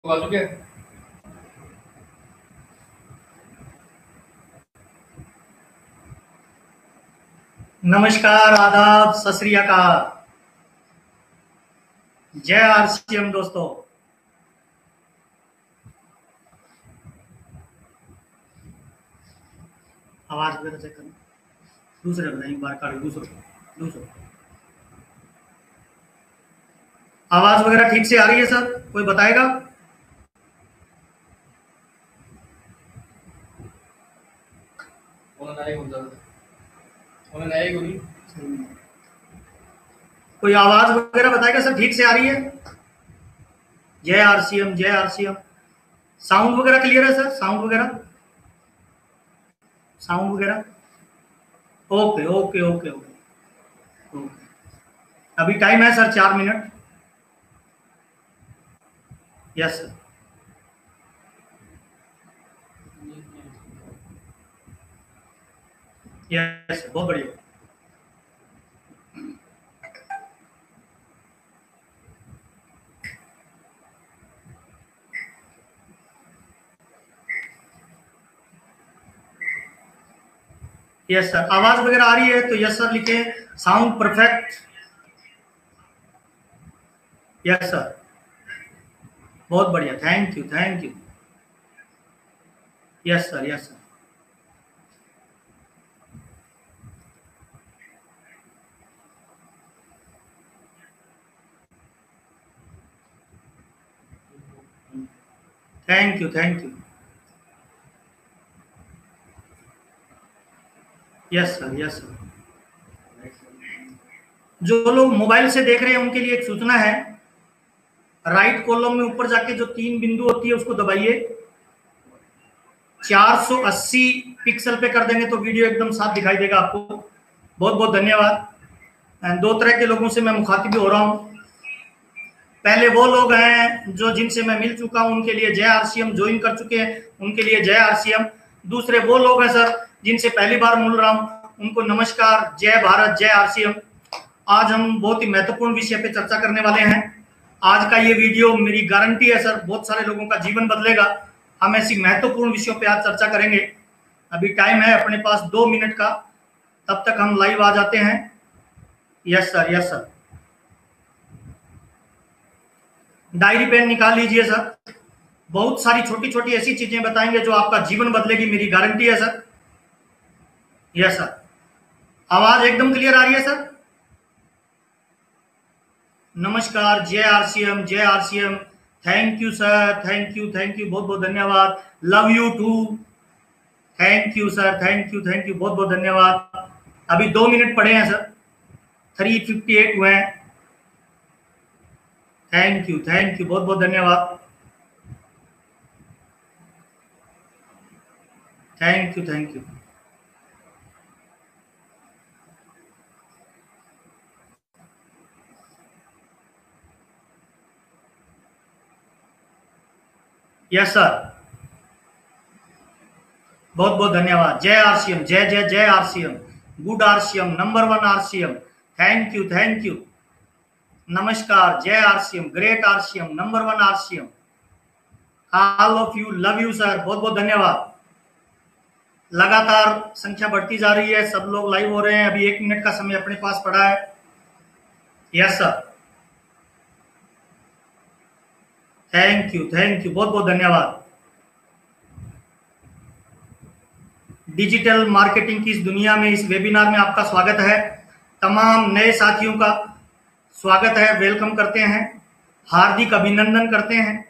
तो आ चुके हैं। नमस्कार, आदाब, सत श्री अकाल, जय आरसीएम दोस्तों। आवाज वगैरह चेक करो, दूसरे बनाइए, बार काट दूसरे आवाज वगैरह ठीक से आ रही है सर? कोई बताएगा? कोई आवाज वगैरह बताएगा सर? ठीक से आ रही है? जय आरसीएम, जय आरसीएम। साउंड वगैरह क्लियर है सर? साउंड वगैरह ओके ओके ओके ओके। अभी टाइम है sir 4 minute. Yes sir. Yes sir, बहुत बढ़िया। यस सर, आवाज वगैरह आ रही है तो यस सर लिखे। Sound perfect. यस सर, बहुत बढ़िया, thank you. Yes sir, yes sir. Thank you. Yes sir. जो लोग मोबाइल से देख रहे हैं उनके लिए एक सूचना है, राइट कॉलम में ऊपर जाके जो 3 बिंदु होती है उसको दबाइए। 480 पिक्सल पे कर देंगे तो वीडियो एकदम साफ दिखाई देगा आपको। बहुत बहुत धन्यवाद। 2 तरह के लोगों से मैं मुखातिब हो रहा हूं। पहले वो लोग हैं जो जिनसे मैं मिल चुका हूं, उनके लिए जय आरसीएम, ज्वाइन कर चुके हैं उनके लिए जय आरसीएम। दूसरे वो लोग हैं सर जिनसे पहली बार मिल रहा हूं, उनको नमस्कार, जय भारत, जय आरसीएम। आज हम बहुत ही महत्वपूर्ण विषय पे चर्चा करने वाले हैं। आज का ये वीडियो मेरी गारंटी है सर बहुत सारे लोगों का जीवन बदलेगा। हम ऐसी महत्वपूर्ण विषयों पे आज चर्चा करेंगे। अभी टाइम है अपने पास 2 मिनट का, तब तक हम लाइव आ जाते हैं। Yes sir. डायरी पेन निकाल लीजिए सर। बहुत सारी छोटी छोटी ऐसी चीजें बताएंगे जो आपका जीवन बदलेगी, मेरी गारंटी है सर। यस सर, आवाज एकदम क्लियर आ रही है सर? नमस्कार, जय RCM. Thank you sir, thank you, बहुत बहुत धन्यवाद। Love you too. Thank you sir, thank you, बहुत बहुत धन्यवाद। अभी 2 मिनट पड़े हैं सर, 358 हुए हैं। थैंक यू, बहुत बहुत धन्यवाद। Thank you. यस सर, बहुत बहुत धन्यवाद। जय आरसीएम, जय RCM, good RCM, number 1 RCM. Thank you. नमस्कार, जय RCM, great RCM, number 1 RCM. All of you, love you sir, बहुत बहुत धन्यवाद। लगातार संख्या बढ़ती जा रही है, सब लोग लाइव हो रहे हैं। अभी 1 मिनट का समय अपने पास पड़ा है। यस सर, थैंक यू, बहुत बहुत धन्यवाद। डिजिटल मार्केटिंग की इस दुनिया में इस वेबिनार में आपका स्वागत है। तमाम नए साथियों का स्वागत है, वेलकम करते हैं, हार्दिक अभिनंदन करते हैं।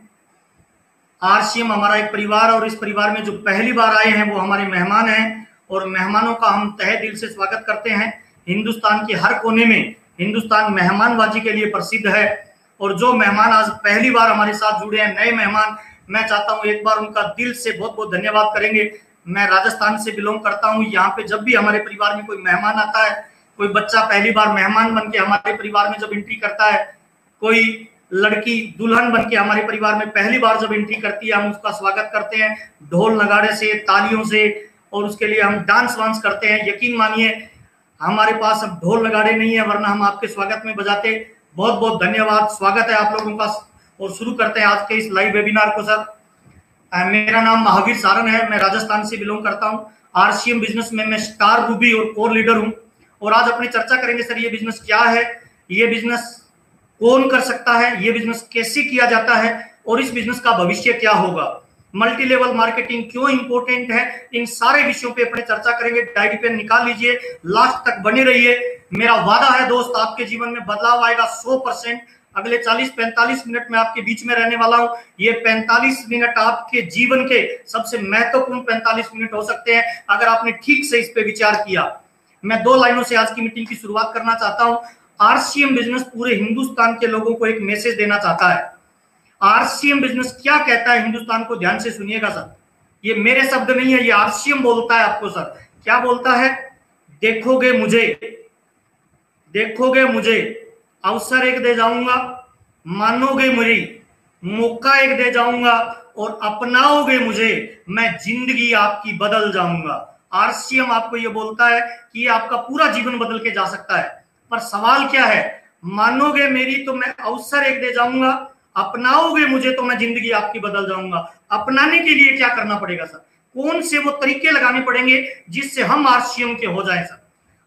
आरसीएम हमारा एक परिवार, और इस परिवार में जो पहली बार आए हैं वो हमारे मेहमान हैं, और मेहमानों का हम तहे दिल से स्वागत करते हैं। हिंदुस्तान के हर कोने में हिंदुस्तान मेहमानबाजी के लिए प्रसिद्ध है, और जो मेहमान आज पहली बार हमारे साथ जुड़े हैं, नए मेहमान, मैं चाहता हूं एक बार उनका दिल से बहुत बहुत धन्यवाद करेंगे। मैं राजस्थान से बिलोंग करता हूं। यहाँ पे जब भी हमारे परिवार में कोई मेहमान आता है, कोई बच्चा पहली बार मेहमान बन के हमारे परिवार में जब एंट्री करता है, कोई लड़की दुल्हन बन के हमारे परिवार में पहली बार जब एंट्री करती है, हम उसका स्वागत करते हैं ढोल नगाड़े से, तालियों से, और उसके लिए हम डांस वांस करते हैं। यकीन मानिए हमारे पास अब ढोल नगाड़े नहीं है, वरना हम आपके स्वागत में बजाते। बहुत बहुत धन्यवाद, स्वागत है आप लोगों का और शुरू करते हैं आज के इस लाइव वेबिनार को सर। मेरा नाम महावीर सारन है, मैं राजस्थान से बिलोंग करता हूं। आरसीएम बिजनेस में मैं स्टार रूबी और कोर लीडर हूं। और आज अपनी चर्चा करेंगे सर, ये बिजनेस क्या है, ये बिजनेस कौन कर सकता है, ये बिजनेस कैसे किया जाता है और इस बिजनेस का भविष्य क्या होगा, मल्टी लेवल मार्केटिंग क्यों इंपॉर्टेंट है, इन सारे विषयों पे अपने चर्चा करेंगे। डायरी पेन निकाल लीजिए, लास्ट तक बने रहिए। मेरा वादा है दोस्त, आपके जीवन में बदलाव आएगा 100%। अगले 40-45 मिनट में आपके बीच में रहने वाला हूं। ये 45 मिनट आपके जीवन के सबसे महत्वपूर्ण 45 मिनट हो सकते हैं अगर आपने ठीक से इस पे विचार किया। मैं 2 लाइनों से आज की मीटिंग की शुरुआत करना चाहता हूं। आरसीएम बिजनेस पूरे हिंदुस्तान के लोगों को एक मैसेज देना चाहता है। आरसीएम बिजनेस क्या कहता है हिंदुस्तान को, ध्यान से सुनिएगा सर। ये मेरे शब्द नहीं है, ये आरसीएम बोलता है आपको सर। क्या बोलता है? देखोगे मुझे, अवसर एक दे जाऊंगा, मानोगे मेरी, मौका एक दे जाऊंगा और अपनाओगे मुझे, मैं जिंदगी आपकी बदल जाऊंगा। आरसीएम आपको ये बोलता है कि आपका पूरा जीवन बदल के जा सकता है। पर सवाल क्या है? मानोगे मेरी तो मैं अवसर एक दे जाऊंगा, अपनाओगे मुझे तो मैं जिंदगी आपकी बदल जाऊंगा। अपनाने के लिए क्या करना पड़ेगा सर? कौन से वो तरीके लगाने पड़ेंगे जिससे हम आरसीएम के हो जाएं सर,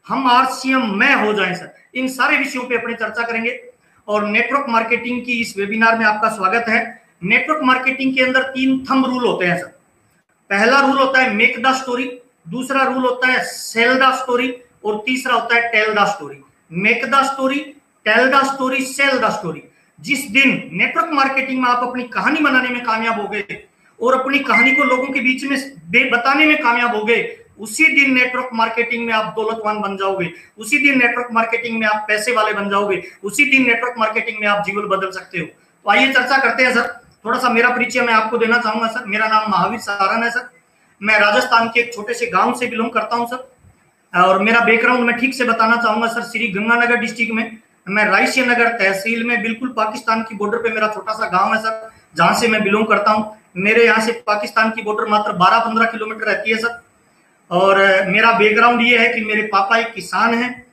हम आरसीएम में हो जाएं सर? इन सारे विषयों पे अपनी चर्चा करेंगे। और नेटवर्क मार्केटिंग की इस वेबिनार में आपका स्वागत है। नेटवर्क मार्केटिंग के अंदर 3 थंब रूल होते हैं सर। पहला रूल होता है मेक द स्टोरी, दूसरा रूल होता है सेल द स्टोरी और तीसरा होता है tell the story. Make the story, tell the story, sell the story. जिस दिन नेटवर्क मार्केटिंग में आप अपनी कहानी बनाने में कामयाब हो गए और अपनी कहानी को लोगों के बीच में बताने में कामयाब हो गए, उसी दिन नेटवर्क मार्केटिंग में आप दौलतवान बन जाओगे, उसी दिन नेटवर्क मार्केटिंग में आप पैसे वाले बन जाओगे, उसी दिन नेटवर्क मार्केटिंग में आप जीवन बदल सकते हो। तो आइए चर्चा करते हैं सर। थोड़ा सा मेरा परिचय मैं आपको देना चाहूंगा सर। मेरा नाम महावीर सारन है सर। मैं राजस्थान के एक छोटे से गांव से बिलोंग करता हूं सर। और मेरा बैकग्राउंड मैं ठीक से बताना चाहूंगा सर। श्री गंगानगर डिस्ट्रिक्ट में मैं रायसिया नगर तहसील में, बिल्कुल पाकिस्तान की बॉर्डर पे मेरा छोटा सा गांव है सर, जहां से मैं बिलोंग करता हूं। मेरे यहाँ से पाकिस्तान की बॉर्डर मात्र 12-15 किलोमीटर रहती है सर। और मेरा बैकग्राउंड ये है कि मेरे पापा एक किसान हैं,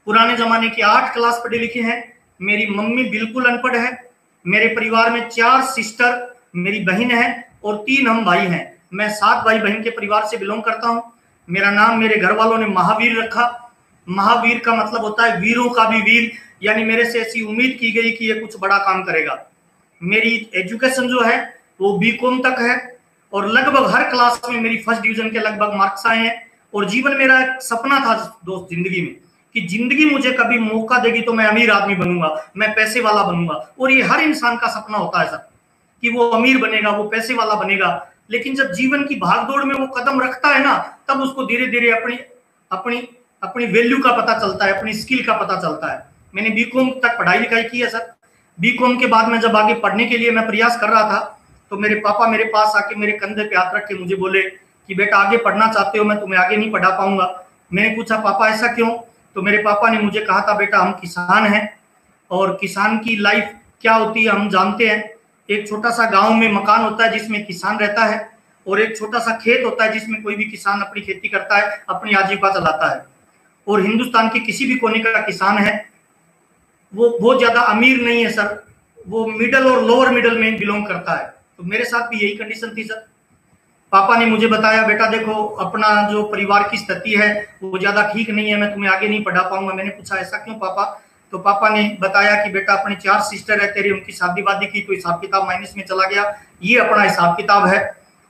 पुराने जमाने के 8 क्लास पढ़े लिखे हैं। मेरी मम्मी बिल्कुल अनपढ़ है। मेरे परिवार में 4 सिस्टर, मेरी बहन है और 3 हम भाई हैं। मैं 7 भाई बहन के परिवार से बिलोंग करता हूँ। मेरा नाम मेरे घर वालों ने महावीर रखा। महावीर का मतलब होता है वीरों का भी वीर, यानी मेरे से ऐसी उम्मीद की गई कि ये कुछ बड़ा काम करेगा। मेरी एजुकेशन जो है वो बीकॉम तक है और लगभग हर क्लास में मेरी फर्स्ट डिवीजन के लगभग मार्क्स आए हैं। और जीवन मेरा एक सपना था दोस्त जिंदगी में कि जिंदगी मुझे कभी मौका देगी तो मैं अमीर आदमी बनूंगा, मैं पैसे वाला बनूंगा। और ये हर इंसान का सपना होता है सर कि वो अमीर बनेगा, वो पैसे वाला बनेगा। लेकिन जब जीवन की भागदौड़ में वो कदम रखता है ना, तब उसको धीरे धीरे अपनी अपनी अपनी वैल्यू का पता चलता है, अपनी स्किल का पता चलता है। मैंने बीकॉम तक पढ़ाई लिखाई की है सर। बीकॉम के बाद में जब आगे पढ़ने के लिए मैं प्रयास कर रहा था तो मेरे पापा मेरे पास आके मेरे कंधे पे हाथ रख के मुझे बोले कि बेटा आगे पढ़ना चाहते हो, मैं तुम्हें आगे नहीं पढ़ा पाऊंगा। मैंने पूछा पापा ऐसा क्यों? तो मेरे पापा ने मुझे कहा था बेटा हम किसान हैं और किसान की लाइफ क्या होती है हम जानते हैं। एक छोटा सा गांव में मकान होता है जिसमें किसान रहता है और एक छोटा सा खेत होता है जिसमें कोई भी किसान अपनी खेती करता है, अपनी आजीविका चलाता है। और हिंदुस्तान के किसी भी कोने का किसान है वो बहुत ज्यादा अमीर नहीं है सर, वो मिडल और लोअर मिडल में बिलोंग करता है। तो मेरे साथ भी यही कंडीशन थी सर। पापा ने मुझे बताया बेटा देखो अपना जो परिवार की स्थिति है वो ज्यादा ठीक नहीं है, मैं तुम्हें आगे नहीं पढ़ा पाऊंगा। मैंने पूछा ऐसा क्यों पापा? तो पापा ने बताया कि बेटा अपनी 4 सिस्टर है तेरी, उनकी शादी वादी की तो हिसाब किताब माइनस में चला गया, ये अपना हिसाब किताब है।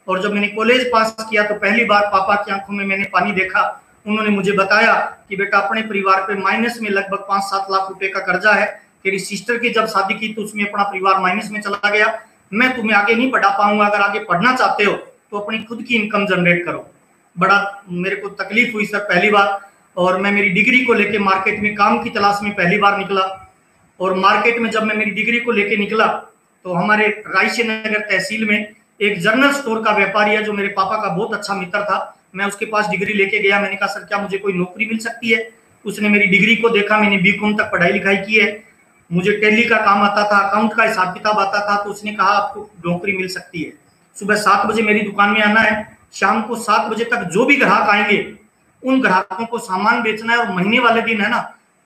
और जब मैंने कॉलेज पास किया तो पहली बार पापा की आंखों में मैंने पानी देखा। उन्होंने मुझे बताया कि बेटा अपने परिवार पे माइनस में लगभग 5-7 लाख रुपए का कर्जा है, तेरी सिस्टर की जब शादी की तो उसमें अपना परिवार माइनस में चला गया, मैं तुम्हें आगे नहीं पढ़ा पाऊंगा, अगर आगे पढ़ना चाहते हो तो अपनी खुद की इनकम जनरेट करो। बड़ा मेरे को तकलीफ हुई सर पहली बार। और मैं मेरी डिग्री को लेके मार्केट में काम की तलाश में पहली बार निकला। और मार्केट में जब मैं मेरी डिग्री को लेके निकला तो हमारे रायसिया नगर तहसील में एक जनरल स्टोर का व्यापारी है जो मेरे पापा का बहुत अच्छा मित्र था। मैं उसके पास डिग्री लेके गया, मैंने कहा सर क्या मुझे कोई नौकरी मिल सकती है? उसने मेरी डिग्री को देखा, मैंने बीकॉम तक पढ़ाई लिखाई की है, मुझे टैली का काम आता था, अकाउंट का हिसाब किताब आता था, तो उसने कहा आपको नौकरी मिल सकती है। सुबह 7 बजे मेरी दुकान में आना है, शाम को 7 बजे तक जो भी ग्राहक आएंगे उन ग्राहकों को सामान बेचना है और महीने वाले दिन है ना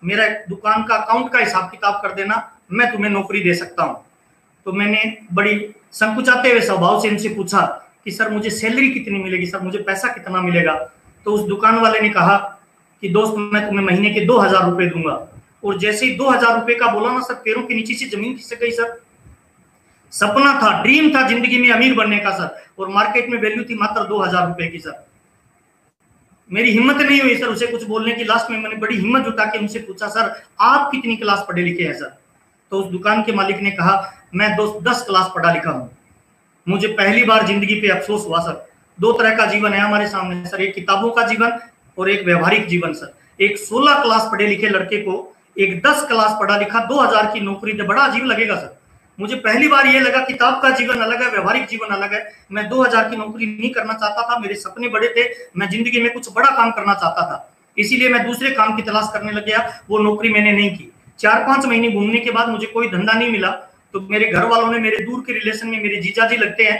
मेरा दुकान का अकाउंट का हिसाब किताब कर देना, मैं तुम्हें नौकरी दे सकता हूँ। तो मैंने बड़ी संकुचाते हुए स्वभाव से इनसे पूछा कि सर मुझे सैलरी कितनी मिलेगी, सर मुझे पैसा कितना मिलेगा। तो उस दुकान वाले ने कहा कि दोस्त मैं तुम्हें महीने के 2,000 रुपए दूंगा। और जैसे ही 2,000 रुपए का बोला ना सर, पैरों के नीचे से जमीन खिसक गई सर। सपना था, ड्रीम था जिंदगी में अमीर बनने का सर, और मार्केट में वैल्यू थी मात्र 2,000 रुपए की सर। मेरी हिम्मत नहीं हुई सर उसे कुछ बोलने की। लास्ट में मैंने बड़ी हिम्मत जुटा के उनसे पूछा सर आप कितनी क्लास पढ़े लिखे हैं सर। तो उस दुकान के मालिक ने कहा मैं 10 क्लास पढ़ा लिखा हूं। मुझे पहली बार जिंदगी पे अफसोस हुआ सर। दो तरह का जीवन है हमारे सामने सर, एक किताबों का जीवन और एक व्यवहारिक जीवन सर। एक 16 क्लास पढ़े लिखे लड़के को एक 10 क्लास पढ़ा लिखा 2,000 की नौकरी दे, बड़ा अजीब लगेगा सर। मुझे पहली बार ये लगा किताब का जीवन अलग है, व्यवहारिक जीवन अलग है। मैं 2,000 की नौकरी नहीं करना चाहता था, मेरे सपने बड़े थे, मैं जिंदगी में कुछ बड़ा काम करना चाहता था, इसीलिए मैं दूसरे काम की तलाश करने लग गया। वो नौकरी मैंने नहीं की। 4-5 महीने घूमने के बाद मुझे कोई धंधा नहीं मिला, तो मेरे घर वालों ने, मेरे दूर के रिलेशन में मेरे जीजा जी लगते हैं,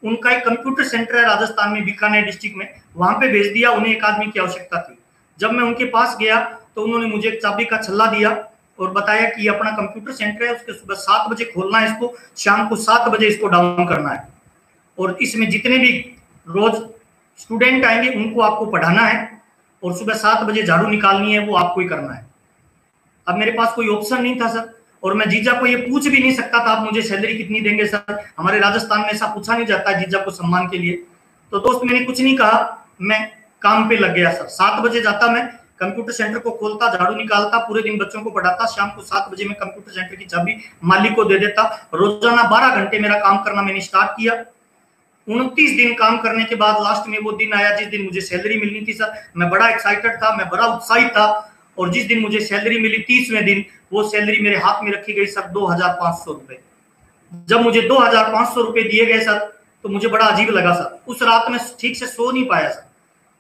उनका एक कंप्यूटर सेंटर है राजस्थान में, बीकानेर डिस्ट्रिक्ट में, वहां पे भेज दिया। उन्हें एक आदमी की आवश्यकता थी। जब मैं उनके पास गया तो उन्होंने मुझे एक चाबी का छल्ला दिया और बताया कि अपना कंप्यूटर सेंटर है, उसके सुबह 7 बजे खोलना है, इसको शाम को 7 बजे इसको डाउन करना है, और इसमें जितने भी रोज स्टूडेंट आएंगे उनको आपको पढ़ाना है, और सुबह 7 बजे झाड़ू निकालनी है, वो आपको ही करना है। अब मेरे पास कोई ऑप्शन नहीं था सर, और मैं जीजा को ये पूछ भी नहीं सकता था आप मुझे सैलरी कितनी देंगे सर। हमारे राजस्थान में ऐसा पूछा नहीं जाता है जीजा को सम्मान के लिए। तो दोस्त मैंने कुछ नहीं कहा, मैं काम पे लग गया सर। 7 बजे जाता, मैं कंप्यूटर सेंटर को खोलता, झाड़ू निकालता, पूरे दिन बच्चों को पढ़ाता, शाम को 7 बजे मैं कंप्यूटर सेंटर की चाबी मालिक को दे देता। रोजाना 12 घंटे मेरा काम करना मैंने स्टार्ट किया। 29 दिन काम करने के बाद लास्ट में वो दिन आया जिस दिन मुझे सैलरी मिलनी थी सर। मैं बड़ा एक्साइटेड था, मैं बड़ा उत्साहित था, और जिस दिन मुझे सैलरी मिली 30वें दिन, वो सैलरी मेरे हाथ में रखी गई सर 2,500 रुपए। जब मुझे 2,500 रुपए दिए गए सर तो मुझे बड़ा अजीब लगा सर। उस रात में ठीक से सो नहीं पाया सर।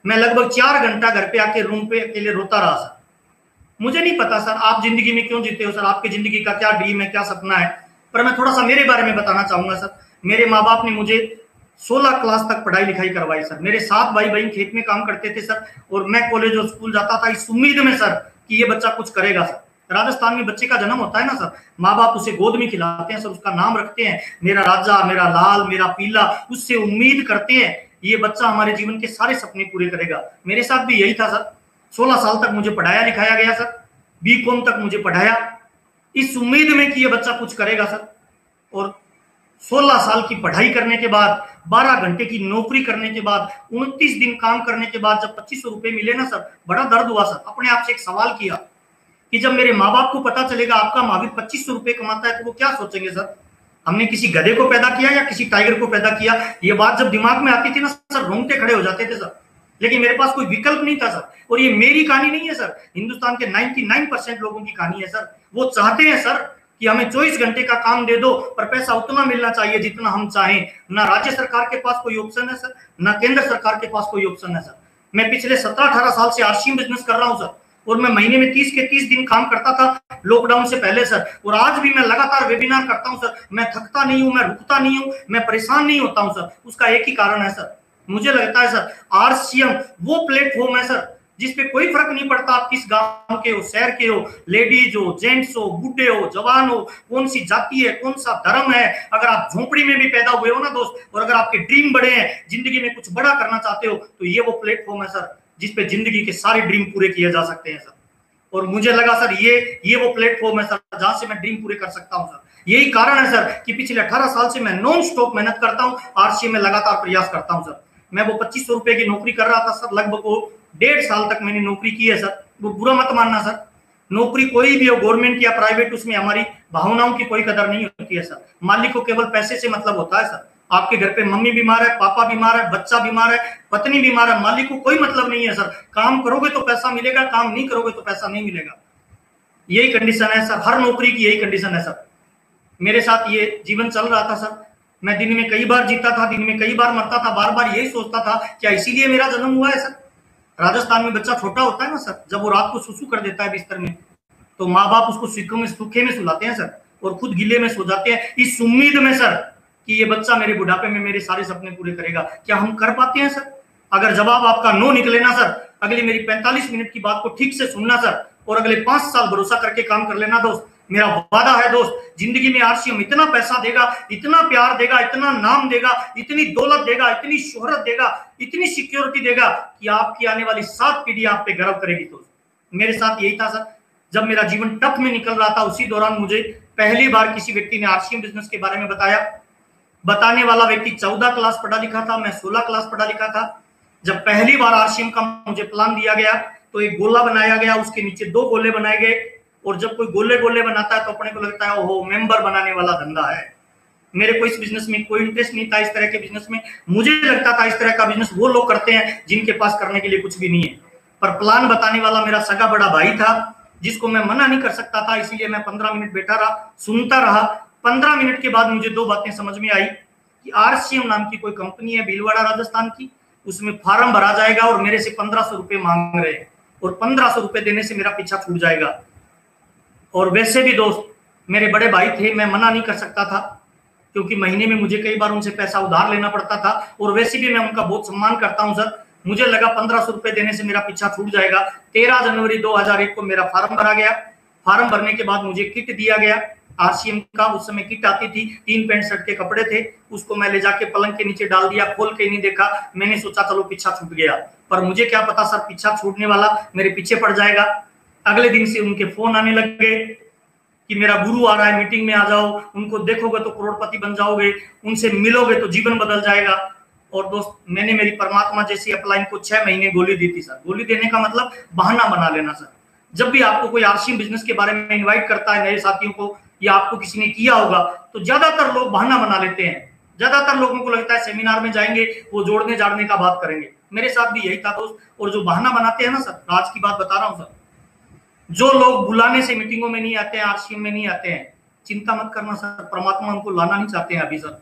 मैं लगभग 4 घंटा घर पे आके रूम पे अकेले रोता रहा सर। मुझे नहीं पता सर आप जिंदगी में क्यों जीते हो सर, आपकी जिंदगी का क्या ड्रीम है, क्या सपना है, पर मैं थोड़ा सा मेरे बारे में बताना चाहूंगा सर। मेरे माँ बाप ने मुझे 16 क्लास तक पढ़ाई लिखाई करवाई सर। मेरे 7 भाई बहन खेत में काम करते थे सर, और मैं कॉलेज और स्कूल जाता था इस उम्मीद में सर कि ये बच्चा कुछ करेगा सर। राजस्थान में बच्चे का जन्म होता है ना सर, माँ बाप उसे गोद में खिलाते हैं सर, उसका नाम रखते हैं मेरा राजा, मेरा लाल, मेरा पीला, उससे उम्मीद करते हैं ये बच्चा हमारे जीवन के सारे सपने पूरे करेगा। मेरे साथ भी यही था सर। 16 साल तक मुझे पढ़ाया लिखाया गया सर, बीकॉम तक मुझे पढ़ाया इस उम्मीद में कि ये बच्चा कुछ करेगा सर। और 16 साल की पढ़ाई करने के बाद, 12 घंटे की नौकरी करने के बाद, 29 दिन काम करने के बाद जब 2500 रुपए मिले ना सर, बड़ा दर्द हुआ सर। अपने आप से एक सवाल किया कि जब मेरे माँ बाप को पता चलेगा आपका महावीर 2500 रुपए कमाता है तो वो क्या सोचेंगे सर, हमने किसी गधे को पैदा किया या किसी टाइगर को पैदा किया। ये बात जब दिमाग में आती थी ना सर, रोंगटे खड़े हो जाते थे सर। लेकिन मेरे पास कोई विकल्प नहीं था सर। और ये मेरी कहानी नहीं है सर, हिंदुस्तान के 99% लोगों की कहानी है सर। वो चाहते हैं सर कि हमें 24 घंटे का काम दे दो, पर पैसा उतना मिलना चाहिए जितना हम चाहें। ना राज्य सरकार के पास कोई ऑप्शन है सर, ना केंद्र सरकार के पास कोई ऑप्शन है सर। मैं पिछले 17-18 साल से आरसीएम बिजनेस कर रहा हूं सर, और मैं महीने में 30 के 30 दिन काम करता था लॉकडाउन से पहले सर। और आज भी मैं लगातार वेबिनार करता हूं सर। मैं थकता नहीं हूं, मैं रुकता नहीं हूं, मैं परेशान नहीं होता हूं सर। उसका एक ही कारण है सर, मुझे लगता है सर आरसीएम वो प्लेटफॉर्म है सर जिसपे कोई फर्क नहीं पड़ता आप किस गांव के हो, शहर के हो, लेडीज हो, जेंट्स हो, बूढ़े हो, जवान हो, कौन सी जाति है, कौन सा धर्म है। अगर आप झोंपड़ी में भी पैदा हुए हो ना दोस्त, और अगर आपके ड्रीम बड़े हैं, जिंदगी में कुछ बड़ा करना चाहते हो, तो ये वो प्लेटफॉर्म है सर जिसपे जिंदगी के सारे ड्रीम पूरे किए जा सकते हैं सर। और मुझे लगा सर ये वो प्लेटफॉर्म है सर जहां से मैं ड्रीम पूरे कर सकता हूं सर। यही कारण है सर कि पिछले 18 साल से मैं नॉन स्टॉप मेहनत करता हूं, आरसीएम में लगातार प्रयास करता हूं सर। मैं वो 2500 रुपए की नौकरी कर रहा था सर, लगभग वो 1.5 साल तक मैंने नौकरी की है सर। वो बुरा मत मानना सर, नौकरी कोई भी हो, गवर्नमेंट या प्राइवेट, उसमें हमारी भावनाओं की कोई कदर नहीं होती है सर। मालिक को केवल पैसे से मतलब होता है सर। आपके घर पे मम्मी बीमार है, पापा बीमार है, बच्चा बीमार है, पत्नी बीमार है, मालिक को कोई मतलब नहीं है सर। काम करोगे तो पैसा मिलेगा, काम नहीं करोगे तो पैसा नहीं मिलेगा। यही कंडीशन है सर, हर नौकरी की यही कंडीशन है सर। मेरे साथ ये जीवन चल रहा था सर। मैं दिन में कई बार जीता था, दिन में कई बार मरता था, बार बार यही सोचता था क्या इसीलिए मेरा जन्म हुआ है सर। राजस्थान में बच्चा छोटा होता है ना सर, जब वो रात को सुसु कर देता है बिस्तर में, तो माँ बाप उसको सूखे में सुलाते हैं सर, और खुद गीले में सो जाते हैं इस उम्मीद में सर कि ये बच्चा मेरे बुढ़ापे में मेरे सारे सपने पूरे करेगा। क्या हम कर पाते हैं सर? अगर जवाब आपका नो निकले ना सर, अगली मेरी 45 मिनट की बात को ठीक से सुनना सर, और अगले 5 साल भरोसा करके काम कर लेना दोस्त। मेरा वादा है दोस्त, जिंदगी में आरसीएम इतना पैसा देगा, इतना प्यार देगा, इतना नाम देगा, इतनी दौलत देगा, इतनी शोहरत देगा, इतनी सिक्योरिटी देगा कि आपकी आने वाली 7 पीढ़ी आप पे गर्व करेगी। दोस्त मेरे साथ यही था सर, जब मेरा जीवन टफ में निकल रहा था उसी दौरान मुझे पहली बार किसी व्यक्ति ने आरसीएम बिजनेस के बारे में बताया। बताने वाला व्यक्ति 14 क्लास पढ़ा लिखा था, मैं 16 क्लास पढ़ा लिखा था। जब पहली बार आरसीएम का मुझे प्लान दिया गया तो एक गोला बनाया गया, उसके नीचे 2 गोले बनाए गए, और जब कोई गोले गोले बनाता है तो अपने को लगता है ओहो मेंबर बनाने वाला धंधा है। मेरे को इस बिजनेस में कोई इंटरेस्ट नहीं था, इस तरह के बिजनेस में। मुझे लगता था इस तरह का बिजनेस वो लोग करते हैं जिनके पास करने के लिए कुछ भी नहीं है। पर प्लान बताने वाला मेरा सगा बड़ा भाई था, जिसको मैं मना नहीं कर सकता था, इसीलिए मैं 15 मिनट बैठा रहा, सुनता रहा। 15 मिनट के बाद मुझे 2 बातें समझ में आई कि आरसीएम नाम की कोई कंपनी है भीलवाड़ा राजस्थान की, उसमें फार्म भरा जाएगा और मेरे से 1500 रुपए मांग रहे हैं, और 1500 रुपए देने से मेरा पीछा छूट जाएगा। और वैसे भी दोस्त मेरे बड़े भाई थे, मैं मना नहीं कर सकता था, क्योंकि महीने में मुझे कई बार उनसे पैसा उधार लेना पड़ता था, और वैसे भी मैं उनका बहुत सम्मान करता हूं सर। मुझे लगा 1500 रुपए देने से मेरा पीछा छूट जाएगा। 13 जनवरी 2001 को मेरा फार्म भरा गया। फार्म भरने के बाद मुझे किट दिया गया आरसीएम का। उस समय किट आती थी, 3 पैंट शर्ट के कपड़े थे, उसको मैं ले जाके पलंग के नीचे डाल दिया, खोल के नहीं देखा। मैंने सोचा चलो पीछा छूट गया, पर मुझे क्या पता सर पीछा छूटने वाला मेरे पीछे पड़ जाएगा। अगले दिन से उनके फोन आने लग गए कि मेरा गुरु आ रहा है, मीटिंग में आ जाओ, उनको देखोगे तो करोड़पति बन जाओगे, उनसे मिलोगे तो जीवन बदल जाएगा। और दोस्त मैंने मेरी परमात्मा जैसी अपलाइन को 6 महीने गोली दी थी सर। गोली देने का मतलब बहाना बना लेना सर। जब भी आपको कोई आरसीएम बिजनेस के बारे में इनवाइट करता है नए साथियों को, या आपको किसी ने किया होगा, तो ज्यादातर लोग बहाना बना लेते हैं। ज्यादातर लोगों को लगता है सेमिनार में जाएंगे वो जोड़ने जाड़ने का बात करेंगे। मेरे साथ भी यही था दोस्त। और जो बहाना बनाते हैं ना सर, आज की बात बता रहा हूं सर, जो लोग बुलाने से मीटिंगों में नहीं आते हैं, आरसीएम में नहीं आते हैं, चिंता मत करना सर, परमात्मा उनको लाना नहीं चाहते हैं अभी सर।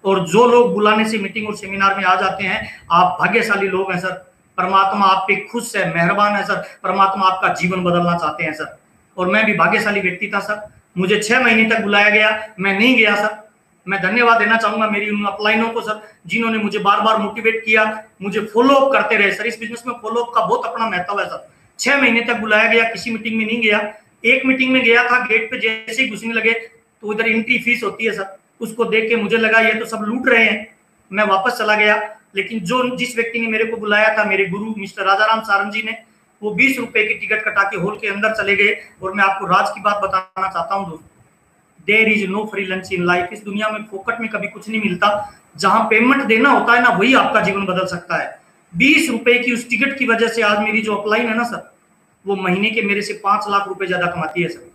और जो लोग बुलाने से मीटिंग और सेमिनार में आ जाते हैं, आप भाग्यशाली लोग हैं सर। परमात्मा आप पे खुश है, मेहरबान है सर। परमात्मा आपका जीवन बदलना चाहते हैं सर। और मैं भी भाग्यशाली व्यक्ति था सर। मुझे 6 महीने तक बुलाया गया, मैं नहीं गया सर। मैं धन्यवाद देना चाहूंगा मेरी उन अपलाइनों को सर, जिन्होंने मुझे बार बार मोटिवेट किया, मुझे फॉलो अप करते रहे सर। इस बिजनेस में फॉलो अप का बहुत अपना महत्व है सर। 6 महीने तक बुलाया गया, किसी मीटिंग में नहीं गया। एक मीटिंग में गया था, गेट पे जैसे ही घुसने लगे तो उधर एंट्री फीस होती है सर, उसको देख के मुझे लगा ये तो सब लूट रहे हैं, मैं वापस चला गया। लेकिन जिस व्यक्ति ने मेरे को बुलाया था, मेरे गुरु मिस्टर राजाराम सारंग जी ने, वो 20 रुपए की टिकट कटा के हॉल के अंदर चले गए। और मैं आपको राज की बात बताना चाहता हूँ दोस्तों, there is no free lunch in life. इस दुनिया में फोकट में कभी कुछ नहीं मिलता। जहां पेमेंट देना होता है ना, वही आपका जीवन बदल सकता है। 20 रुपए की उस टिकट की वजह से आज मेरी जो अपलाइन है ना सर, वो महीने के मेरे से 5 लाख रुपए ज्यादा कमाती है सर।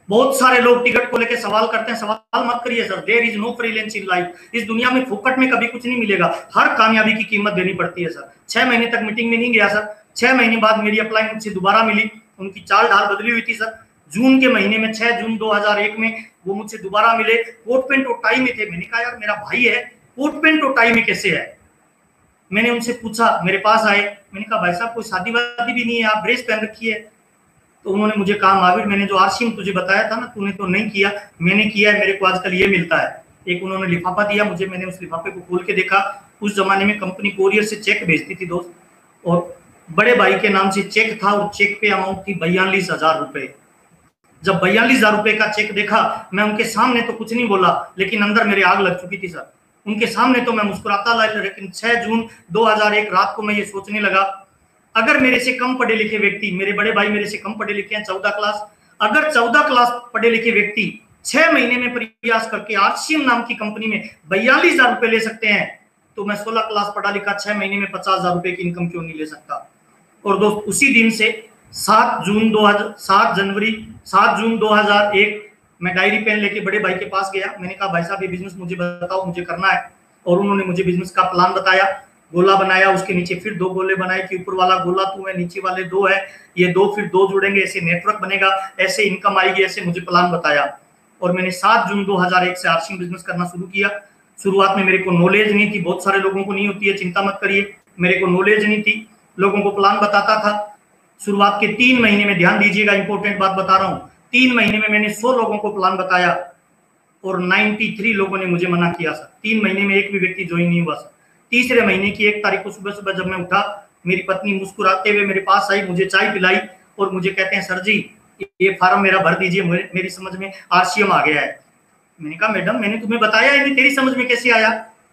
बहुत सारे लोग टिकट को लेकर सवाल करते हैं, सवाल मत करिए sir. There is no free lunch in life. इस दुनिया में फोकट में कभी कुछ नहीं मिलेगा, हर कामयाबी की कीमत देनी पड़ती है सर। 6 महीने तक मीटिंग में नहीं गया सर। 6 महीने बाद मेरी अपलाइन मुझसे दोबारा मिली, उनकी चाल ढाल बदली हुई थी सर। जून के महीने में 6 जून 2001 में वो मुझसे दोबारा मिले, कोट पेंट और टाई में थे। मैंने कहा यार मेरा भाई है, कोट पेंट और टाई में कैसे है? मैंने उनसे पूछा, मेरे पास आए, मैंने कहा भाई साहब कोई शादी वादी भी नहीं है, आप ड्रेस पहन रखी है। तो उन्होंने मुझे कहा महावीर, मैंने जो आरसीएम तुझे बताया था ना, तूने तो नहीं किया, मैंने किया है, मेरे को आजकल ये मिलता है। एक उन्होंने लिफाफा दिया मुझे, मैंने उस लिफाफे को खोल के देखा। उस जमाने में कंपनी कोरियर से चेक भेजती थी दोस्त, और बड़े भाई के नाम से चेक था, और चेक पे अमाउंट थी 42,000 रुपए। जब 42,000 रुपए का चेक देखा, मैं उनके सामने तो कुछ नहीं बोला, लेकिन अंदर मेरे आग लग चुकी थी सर। उनके सामने तो मैं मुस्कुराता ला, लेकिन 6 जून 2001 रात को मैं ये सोचने लगा, अगर मेरे से कम पढ़े लिखे व्यक्ति, मेरे बड़े भाई मेरे से कम पढ़े लिखे हैं 14 क्लास, अगर 14 क्लास पढ़े लिखे व्यक्ति 6 महीने में प्रयास करके आरसीएम नाम की कंपनी में 42,000 रुपए ले सकते हैं, तो मैं 16 क्लास पढ़ा लिखा 6 महीने में 50,000 रुपए की इनकम क्यों नहीं ले सकता? और दोस्त उसी दिन से 7 जून 2001 मैं डायरी पेन लेके बड़े भाई के पास गया। मैंने कहा भाई साहब ये बिजनेस मुझे बताओ, मुझे करना है। और उन्होंने मुझे बिजनेस का प्लान बताया। गोला बनाया, उसके नीचे फिर 2 गोले बनाए कि ऊपर वाला गोला तू है, नीचे वाले 2 है, ये 2 फिर 2 जुड़ेंगे, ऐसे नेटवर्क बनेगा, ऐसे इनकम आएगी, ऐसे मुझे प्लान बताया। और मैंने 7 जून 2001 से आरसीएम बिजनेस करना शुरू किया। शुरुआत में मेरे को नॉलेज नहीं थी, बहुत सारे लोगों को नहीं होती है, चिंता मत करिए। मेरे को नॉलेज नहीं थी, लोगों को प्लान बताता था। शुरुआत के 3 महीने में, ध्यान दीजिएगा, इंपॉर्टेंट बात बता रहा हूँ, 3 महीने में मैंने 100 लोगों को प्लान बताया और 93 लोगों ने मुझे मना किया सर। 3 महीने में एक भी व्यक्ति ज्वाइन नहीं हुआ सर। तीसरे महीने की 1 तारीख को सुबह सुबह जब मैं उठा, मेरी पत्नी मुस्कुराते हुए मेरे पास आई, मुझे चाय पिलाई और मुझे कहते हैं सर जी ये फार्म मेरा भर दीजिए, मेरी समझ में आरसीएम आ गया है। मैंने कहा मैडम मैंने तुम्हें बताया ही नहीं, तेरी समझ में कैसे आया?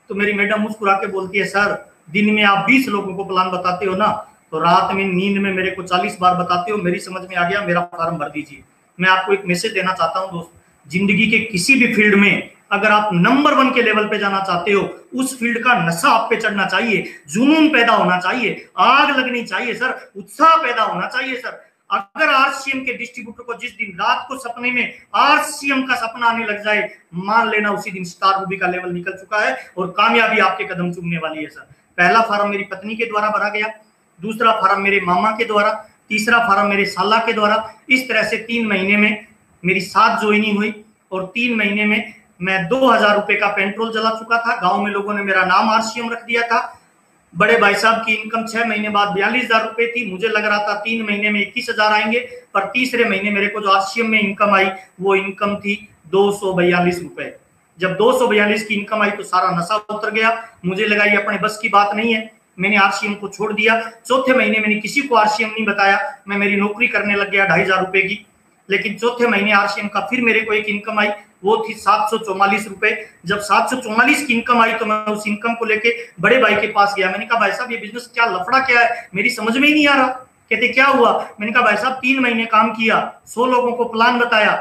तो मेरी मैडम मुस्कुरा के बोलती है, सर दिन में आप 20 लोगों को प्लान बताते हो ना, तो रात में नींद में मेरे को 40 बार बताते हो, मेरी समझ में आ गया, मेरा फॉर्म भर दीजिए। मैं आपको एक मैसेज देना चाहता हूं दोस्त, जिंदगी के किसी भी फील्ड में अगर आप नंबर 1 के लेवल पे जाना चाहते हो, उस फील्ड का नशा आप पे चढ़ना चाहिए, जुनून पैदा होना चाहिए, आग लगनी चाहिए सर, उत्साह पैदा होना चाहिए सर। अगर आरसीएम के डिस्ट्रीब्यूटर को जिस दिन रात को सपने में आरसीएम का सपना आने लग जाए, मान लेना उसी दिन स्टार रूबी का लेवल निकल चुका है और कामयाबी आपके कदम चूमने वाली है सर। पहला फॉर्म मेरी पत्नी के द्वारा भरा गया, दूसरा फॉर्म मेरे मामा के द्वारा, तीसरा फॉर्म मेरे साला के द्वारा। इस तरह से 3 महीने में मेरी 7 ज्वाइनिंग हुई और 3 महीने में मैं 2000 रुपए का पेट्रोल जला चुका था। गांव में लोगों ने मेरा नाम आरसीएम रख दिया था। बड़े भाई साहब की इनकम 6 महीने बाद 42,000 रुपए थी। मुझे लग रहा था 3 महीने में 21,000 आएंगे, पर तीसरे महीने मेरे को जो आरसीएम में इनकम आई वो इनकम थी 242 रुपए। जब 242 की इनकम आई तो सारा नशा उतर गया। मुझे लगा ये अपने बस की बात नहीं है, मैंने आरसीएम को छोड़ दिया। चौथे महीने मैंने किसी को आरसीएम नहीं बताया, मैं मेरी नौकरी करने लग गया 2,500 रुपए की। लेकिन चौथे महीने आरसीएम का फिर मेरे को एक इनकम आई, वो थी 744 रुपए। जब 744 की इनकम आई तो मैं उस इनकम को लेके बड़े भाई के पास गया। मैंने कहा भाई साहब ये बिजनेस क्या लफड़ा क्या है, मेरी समझ में ही नहीं आ रहा। कहते क्या हुआ? मैंने कहा भाई साहब 3 महीने काम किया, 100 लोगों को प्लान बताया,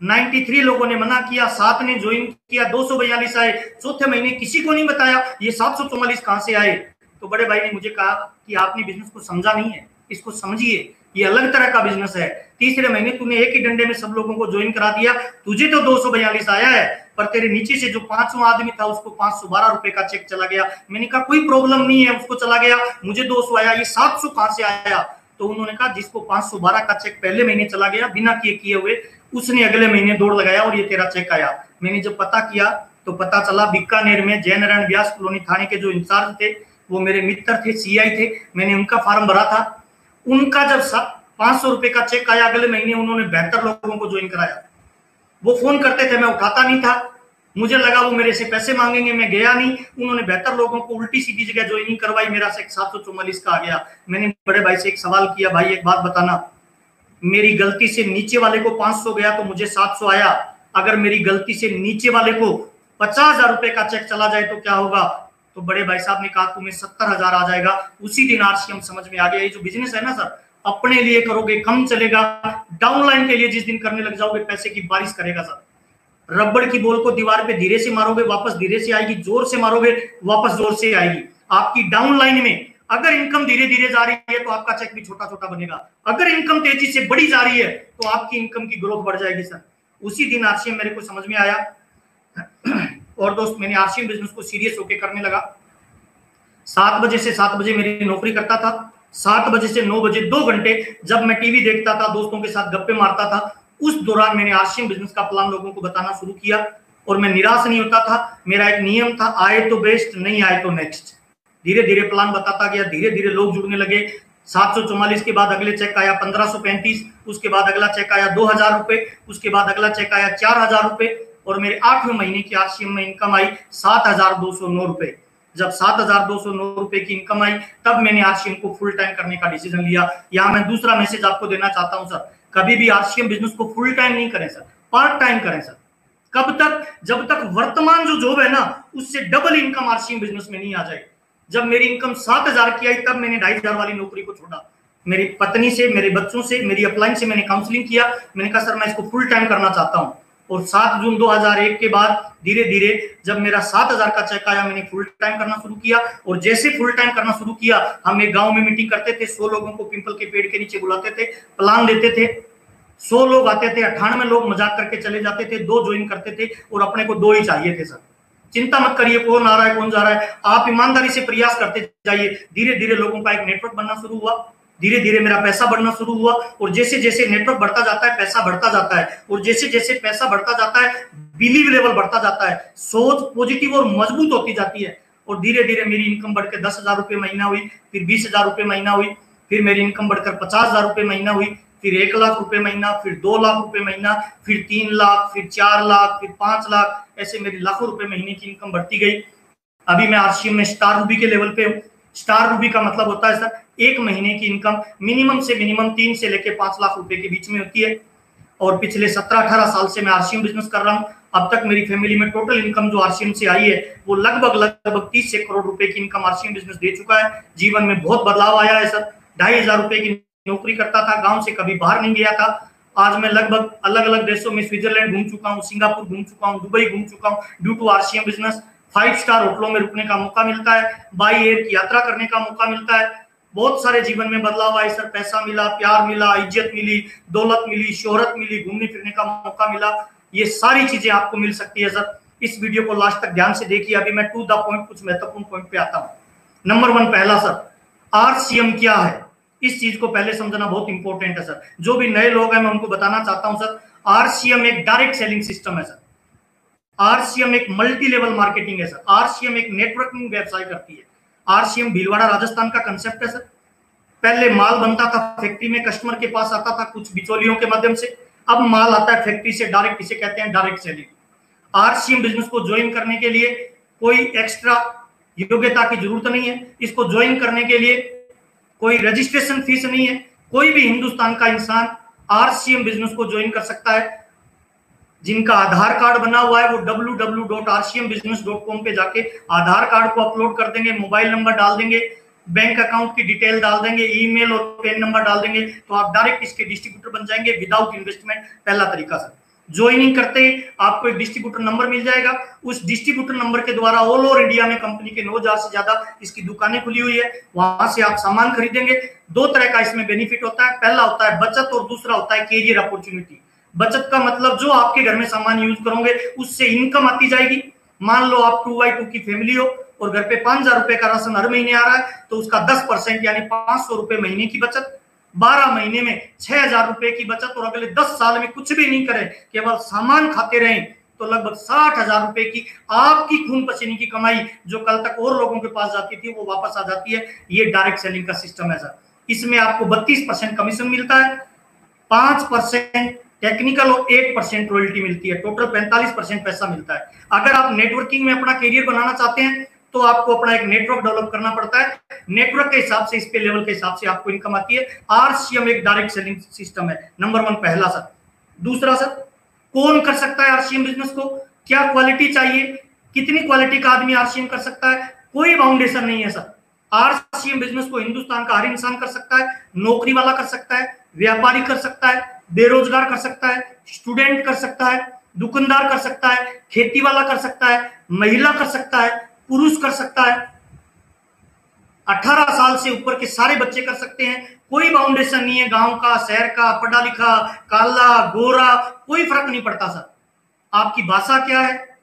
93 लोगों ने मना किया, 7 ने ज्वाइन किया, 242 आए। चौथे महीने किसी को नहीं बताया, ये 744 कहां से आए? तो बड़े भाई ने मुझे कहा कि आपने बिजनेस को समझा नहीं है, इसको समझिए, ये अलग तरह का बिजनेस है। तीसरे महीने तूने एक ही डंडे में सब लोगों को ज्वाइन करा दिया, तुझे तो 242 आया है, पर तेरे नीचे से जो 5वां आदमी था उसको 512 रुपए का चेक चला गया। मैंने कहा कोई प्रॉब्लम नहीं है, उसको चला गया, मुझे 200 आया, ये 700 कहां से आया? तो उन्होंने कहा जिसको 512 का चेक पहले महीने चला गया बिना किए हुए, उसने अगले महीने दौड़ लगाया और ये तेरा चेक आया। मैंने जब पता किया तो पता चला बीकानेर में जय नारायण व्यास कॉलोनी थाने के जो इंचार्ज थे वो मेरे मित्र थे, सीआई थे। मैंने उनका फॉर्म भरा था। उनका जब 500 रुपए का चेक आया अगले महीने, उन्होंने 72 लोगों को ज्वाइन कराया। वो फोन करते थे, मैं उठाता नहीं था, मुझे लगा वो मेरे से पैसे मांगेंगे, मैं गया नहीं। उन्होंने 72 लोगों को उल्टी सीधी जगह ज्वाइनिंग करवाई, मेरा चेक 744 का आ गया। मैंने बड़े भाई से एक सवाल किया, भाई एक बात बताना, मेरी गलती से नीचे वाले को 500 गया तो मुझे 700 आया, अगर मेरी गलती से नीचे वाले को 50,000 रुपए का चेक चला जाए तो क्या होगा? तो बड़े भाई साहब ने कहा तुम्हें 70,000 आ जाएगा। उसी दिन आरसीएम समझ में आ गया, ये जो बिजनेस है ना सर, अपने लिए करोगे कम चलेगा, डाउनलाइन के लिए जिस दिन करने लग जाओगे पैसे की बारिश करेगा सर। रबड़ की बॉल को दीवार पे धीरे से मारोगे वापस धीरे से आएगी, जोर से मारोगे वापस जोर से आएगी। आपकी डाउनलाइन में अगर इनकम धीरे धीरे जा रही है तो आपका चेक भी छोटा छोटा बनेगा, अगर इनकम तेजी से बढ़ी जा रही है तो आपकी इनकम की ग्रोथ बढ़ जाएगी सर। उसी दिन आरसीएम मेरे को समझ में आया और दोस्त मैंने आरसीएम बिजनेस को सीरियस होकर करने लगा। 7 बजे से 7 बजे मेरी नौकरी करता था, 7 बजे से 9 बजे 2 घंटे जब मैं टीवी देखता था, दोस्तों के साथ गप्पे मारता था, उस दौरान मैंने आरसीएम बिजनेस का प्लान लोगों को बताना शुरू किया और मैं निराश नहीं होता था। मेरा एक नियम था, आए तो बेस्ट, नहीं आए तो नेक्स्ट। धीरे धीरे प्लान बताता गया, धीरे धीरे लोग जुड़ने लगे। 744 के बाद अगले चेक आया 1535, उसके बाद अगला चेक आया 2000 रुपए, उसके बाद अगला चेक आया 4000 रुपए और मेरे 8वें महीने की आरसीएम में इनकम आई 7209 रुपए। जब 7209 रुपए की इनकम आई तब मैंने आरसीएम को फुल टाइम करने का डिसीजन लिया। यहाँ मैं दूसरा मैसेज आपको देना चाहता हूं सर, कभी भी आरसीएम बिजनेस को फुल टाइम नहीं करें सर, पार्ट टाइम करें सर। कब तक? जब तक वर्तमान जो जॉब है ना उससे डबल इनकम आरसीएम बिजनेस में नहीं आ जाए। जब मेरी इनकम 7000 की आई तब मैंने 2500 वाली नौकरी को छोड़ा। मेरी पत्नी से, मेरे बच्चों से, मेरी अपलाइन से मैंने काउंसलिंग किया। मैंने कहा सर मैं इसको फुल टाइम करना चाहता हूं। और 7 जून 2001 के बाद धीरे धीरे जब मेरा 7000 का चेक आया मैंने फुल टाइम करना शुरू किया। और जैसे फुल टाइम करना शुरू किया, हम एक गांव में मीटिंग करते थे, 100 लोगों को पिंपल के पेड़ के नीचे बुलाते थे, प्लान देते थे। 100 लोग आते थे, 98 लोग मजाक करके चले जाते थे, 2 ज्वाइन करते थे और अपने को 2 ही चाहिए थे सर। चिंता मत करिए कौन आ रहा है कौन जा रहा है, आप ईमानदारी से प्रयास करते जाइए। धीरे धीरे लोगों का एक नेटवर्क बनना शुरू हुआ, धीरे धीरे मेरा पैसा बढ़ना शुरू हुआ और जैसे जैसे नेटवर्क बढ़ता जाता है पैसा बढ़ता जाता है और जैसे जैसे पैसा बढ़ता जाता है बिलीव लेवल बढ़ता जाता है, सोच पॉजिटिव और मजबूत होती जाती है। और धीरे धीरे मेरी इनकम बढ़कर 10,000 रुपए महीना हुई, फिर 20,000 रुपए महीना हुई, फिर मेरी इनकम बढ़कर 50,000 रुपए महीना हुई, फिर 1 लाख रुपए महीना, फिर 2 लाख रुपए महीना, फिर 3 लाख, फिर 4 लाख, फिर 5 लाख, ऐसे मेरी लाखों रुपए महीने की इनकम बढ़ती गई। अभी मैं आरसीएम में स्टार रूबी के लेवल पे हूँ। स्टार रूबी का मतलब होता है सर एक महीने की इनकम मिनिमम से मिनिमम 3 से लेके 5 लाख रुपए के बीच में होती है। और पिछले 17-18 साल से मैं आरसीएम बिजनेस कर रहा हूं। अब तक मेरी फैमिली में टोटल इनकम जो आरसीएम से आई है वो लगभग 30 से करोड़ रुपए की इनकम आरसीएम बिजनेस दे चुका है। जीवन में बहुत बदलाव आया है सर। 2,500 रुपए की नौकरी करता था, गांव से कभी बाहर नहीं गया था। आज मैं लगभग अलग अलग देशों में स्विट्जरलैंड घूम चुका हूँ, सिंगापुर घूम चुका हूँ, दुबई घूम चुका हूँ। Due to RCM business 5 star होटलों में रुकने का मौका मिलता है, बाई एयर की यात्रा करने का मौका मिलता है। बहुत सारे जीवन में बदलाव आए सर। पैसा मिला, प्यार मिला, इज्जत मिली, दौलत मिली, शोहरत मिली, घूमने फिरने का मौका मिला। ये सारी चीजें आपको मिल सकती है सर। इस वीडियो को लास्ट तक ध्यान से देखिए। अभी मैं टू द पॉइंट कुछ महत्वपूर्ण पॉइंट पे आता हूँ। नंबर 1 पहला सर, आरसीएम क्या है, इस चीज को पहले समझना बहुत इंपॉर्टेंट है सर। जो भी नए लोग हैं मैं उनको बताना चाहता हूं सर, आरसीएम एक डायरेक्ट सेलिंग सिस्टम है सर। आरसीएम एक मल्टी लेवल मार्केटिंग है सर। आरसीएम एक नेटवर्किंग व्यवसाय करती है। आरसीएम भीलवाड़ा राजस्थान का कंसेप्ट है सर। पहले माल बनता था फैक्ट्री में, कस्टमर के पास आता था कुछ बिचौलियों के माध्यम से। अब माल आता है फैक्ट्री से डायरेक्ट, इसे कहते हैं डायरेक्ट सेलिंग। आरसीएम बिजनेस को ज्वाइन करने के लिए कोई एक्स्ट्रा योग्यता की जरूरत नहीं है। इसको ज्वाइन करने के लिए कोई रजिस्ट्रेशन फीस नहीं है। कोई भी हिंदुस्तान का इंसान आरसीएम बिजनेस को ज्वाइन कर सकता है। जिनका आधार कार्ड बना हुआ है वो www.rcmbusiness.com पे जाके आधार कार्ड को अपलोड कर देंगे, मोबाइल नंबर डाल देंगे, बैंक अकाउंट की डिटेल डाल देंगे, ईमेल और पेन नंबर डाल देंगे, तो आप डायरेक्ट इसके डिस्ट्रीब्यूटर बन जाएंगे विदाउट इन्वेस्टमेंट। पहला तरीका सर। ज्वाइनिंग करते ही आपको एक डिस्ट्रीब्यूटर नंबर मिल जाएगा। उस डिस्ट्रीब्यूटर नंबर के द्वारा ऑल ओवर इंडिया में कंपनी के 9,000 से ज्यादा इसकी दुकानें खुली हुई है, वहां से आप सामान खरीदेंगे। 2 तरह का इसमें बेनिफिट होता है। पहला होता है बचत और दूसरा होता है कैरियर अपॉर्चुनिटी। बचत का मतलब जो आपके घर में सामान यूज करोगे उससे इनकम आती जाएगी। मान लो आप 2x2 की फैमिली हो और घर पे 5,000 रुपए का राशन हर महीने आ रहा है, तो उसका 10% यानी 500 रुपए महीने की बचत, 12 महीने में 6,000 रुपए की बचत, और अगले 10 साल में कुछ भी नहीं करें, केवल सामान खाते रहें, तो लगभग 60,000 रुपए की आपकी खून पसीने की कमाई जो कल तक और लोगों के पास जाती थी वो वापस आ जाती है। ये डायरेक्ट सेलिंग का सिस्टम है सर। इसमें आपको 32% कमीशन मिलता है, 5% टेक्निकल और 8% रॉयल्टी मिलती है। टोटल 45% पैसा मिलता है। अगर आप नेटवर्किंग में अपना करियर बनाना चाहते हैं तो आपको अपना एक नेटवर्क डेवलप करना पड़ता है। नेटवर्क के हिसाब से, इस पे लेवल के हिसाब से आपको इनकम आती है। आरसीएम एक डायरेक्ट सेलिंग सिस्टम है। नंबर 1 पहला सर। दूसरा सर, कौन कर सकता है आरसीएम बिजनेस को, क्या क्वालिटी चाहिए, कितनी क्वालिटी का आदमी आरसीएम कर सकता है, कोई बाउंडेशन नहीं है सर। आरसीएम बिजनेस को हिंदुस्तान का हर इंसान कर सकता है। नौकरी वाला कर सकता है, व्यापारी कर सकता है, बेरोजगार कर सकता है, स्टूडेंट कर सकता है, दुकानदार कर सकता है, खेती वाला कर सकता है, महिला कर सकता है, पुरुष कर सकता है, 18 साल से ऊपर के सारे बच्चे कर सकते हैं। कोई बाउंडेशन नहीं है, गांव का, शहर का, पढ़ा लिखा, काला, गोरा, कोई फर्क नहीं पड़ता सर। आपकी भाषा क्या है,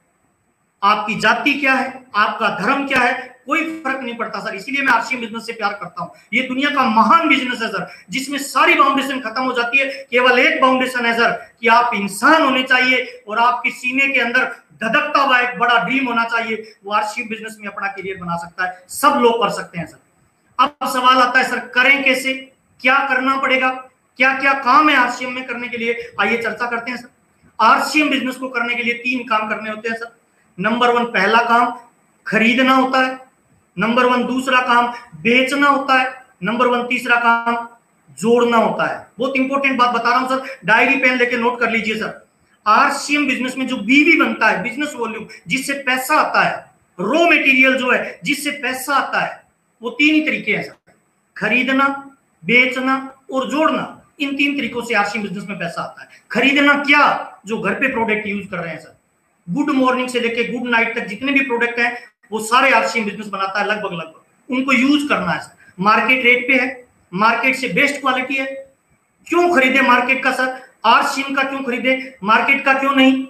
आपकी जाति क्या है, आपका धर्म क्या है, कोई फर्क नहीं पड़ता सर। इसीलिए मैं आरसीएम बिजनेस से प्यार करता हूं। ये दुनिया का महान बिजनेस है सर, जिसमें सारी बाउंडेशन खत्म हो जाती है। केवल एक बाउंडेशन है सर कि आप इंसान होने चाहिए और आपके सीने के अंदर धधकता हुआ एक बड़ा ड्रीम होना चाहिए। वो आरसीएम बिजनेस में अपना करियर बना सकता है। सब लोग कर सकते हैं सर। अब सवाल आता है सर, करें कैसे, क्या करना पड़ेगा, क्या क्या काम है आरसीएम में करने के लिए, आइए चर्चा करते हैं सर। आरसीएम बिजनेस को करने के लिए 3 काम करने होते हैं सर। नंबर 1 पहला काम खरीदना होता है। नंबर 1 दूसरा काम बेचना होता है। नंबर 1 तीसरा काम जोड़ना होता है। बहुत इंपॉर्टेंट बात बता रहा हूं सर, डायरी पेन लेके नोट कर लीजिए सर। आरसीएम बिजनेस में जो बीवी बनता है, बिजनेस वॉल्यूम, जिससे पैसा आता है, रॉ मटेरियल जो है जिससे पैसा आता है, वो 3 ही तरीके हैं सर, खरीदना, बेचना और जोड़ना। इन 3 तरीकों से आरसीएम बिजनेस में पैसा आता है। खरीदना क्या, जो घर पे प्रोडक्ट यूज कर रहे हैं सर, गुड मॉर्निंग से लेके गुड नाइट तक जितने भी प्रोडक्ट हैं वो सारे आरसीएम बिजनेस बनाता है लगभग। उनको यूज करना है सर। मार्केट रेट पे है, मार्केट से बेस्ट क्वालिटी है। क्यों खरीदे मार्केट का सर, आरसीएम का क्यों खरीदे, मार्केट का क्यों नहीं?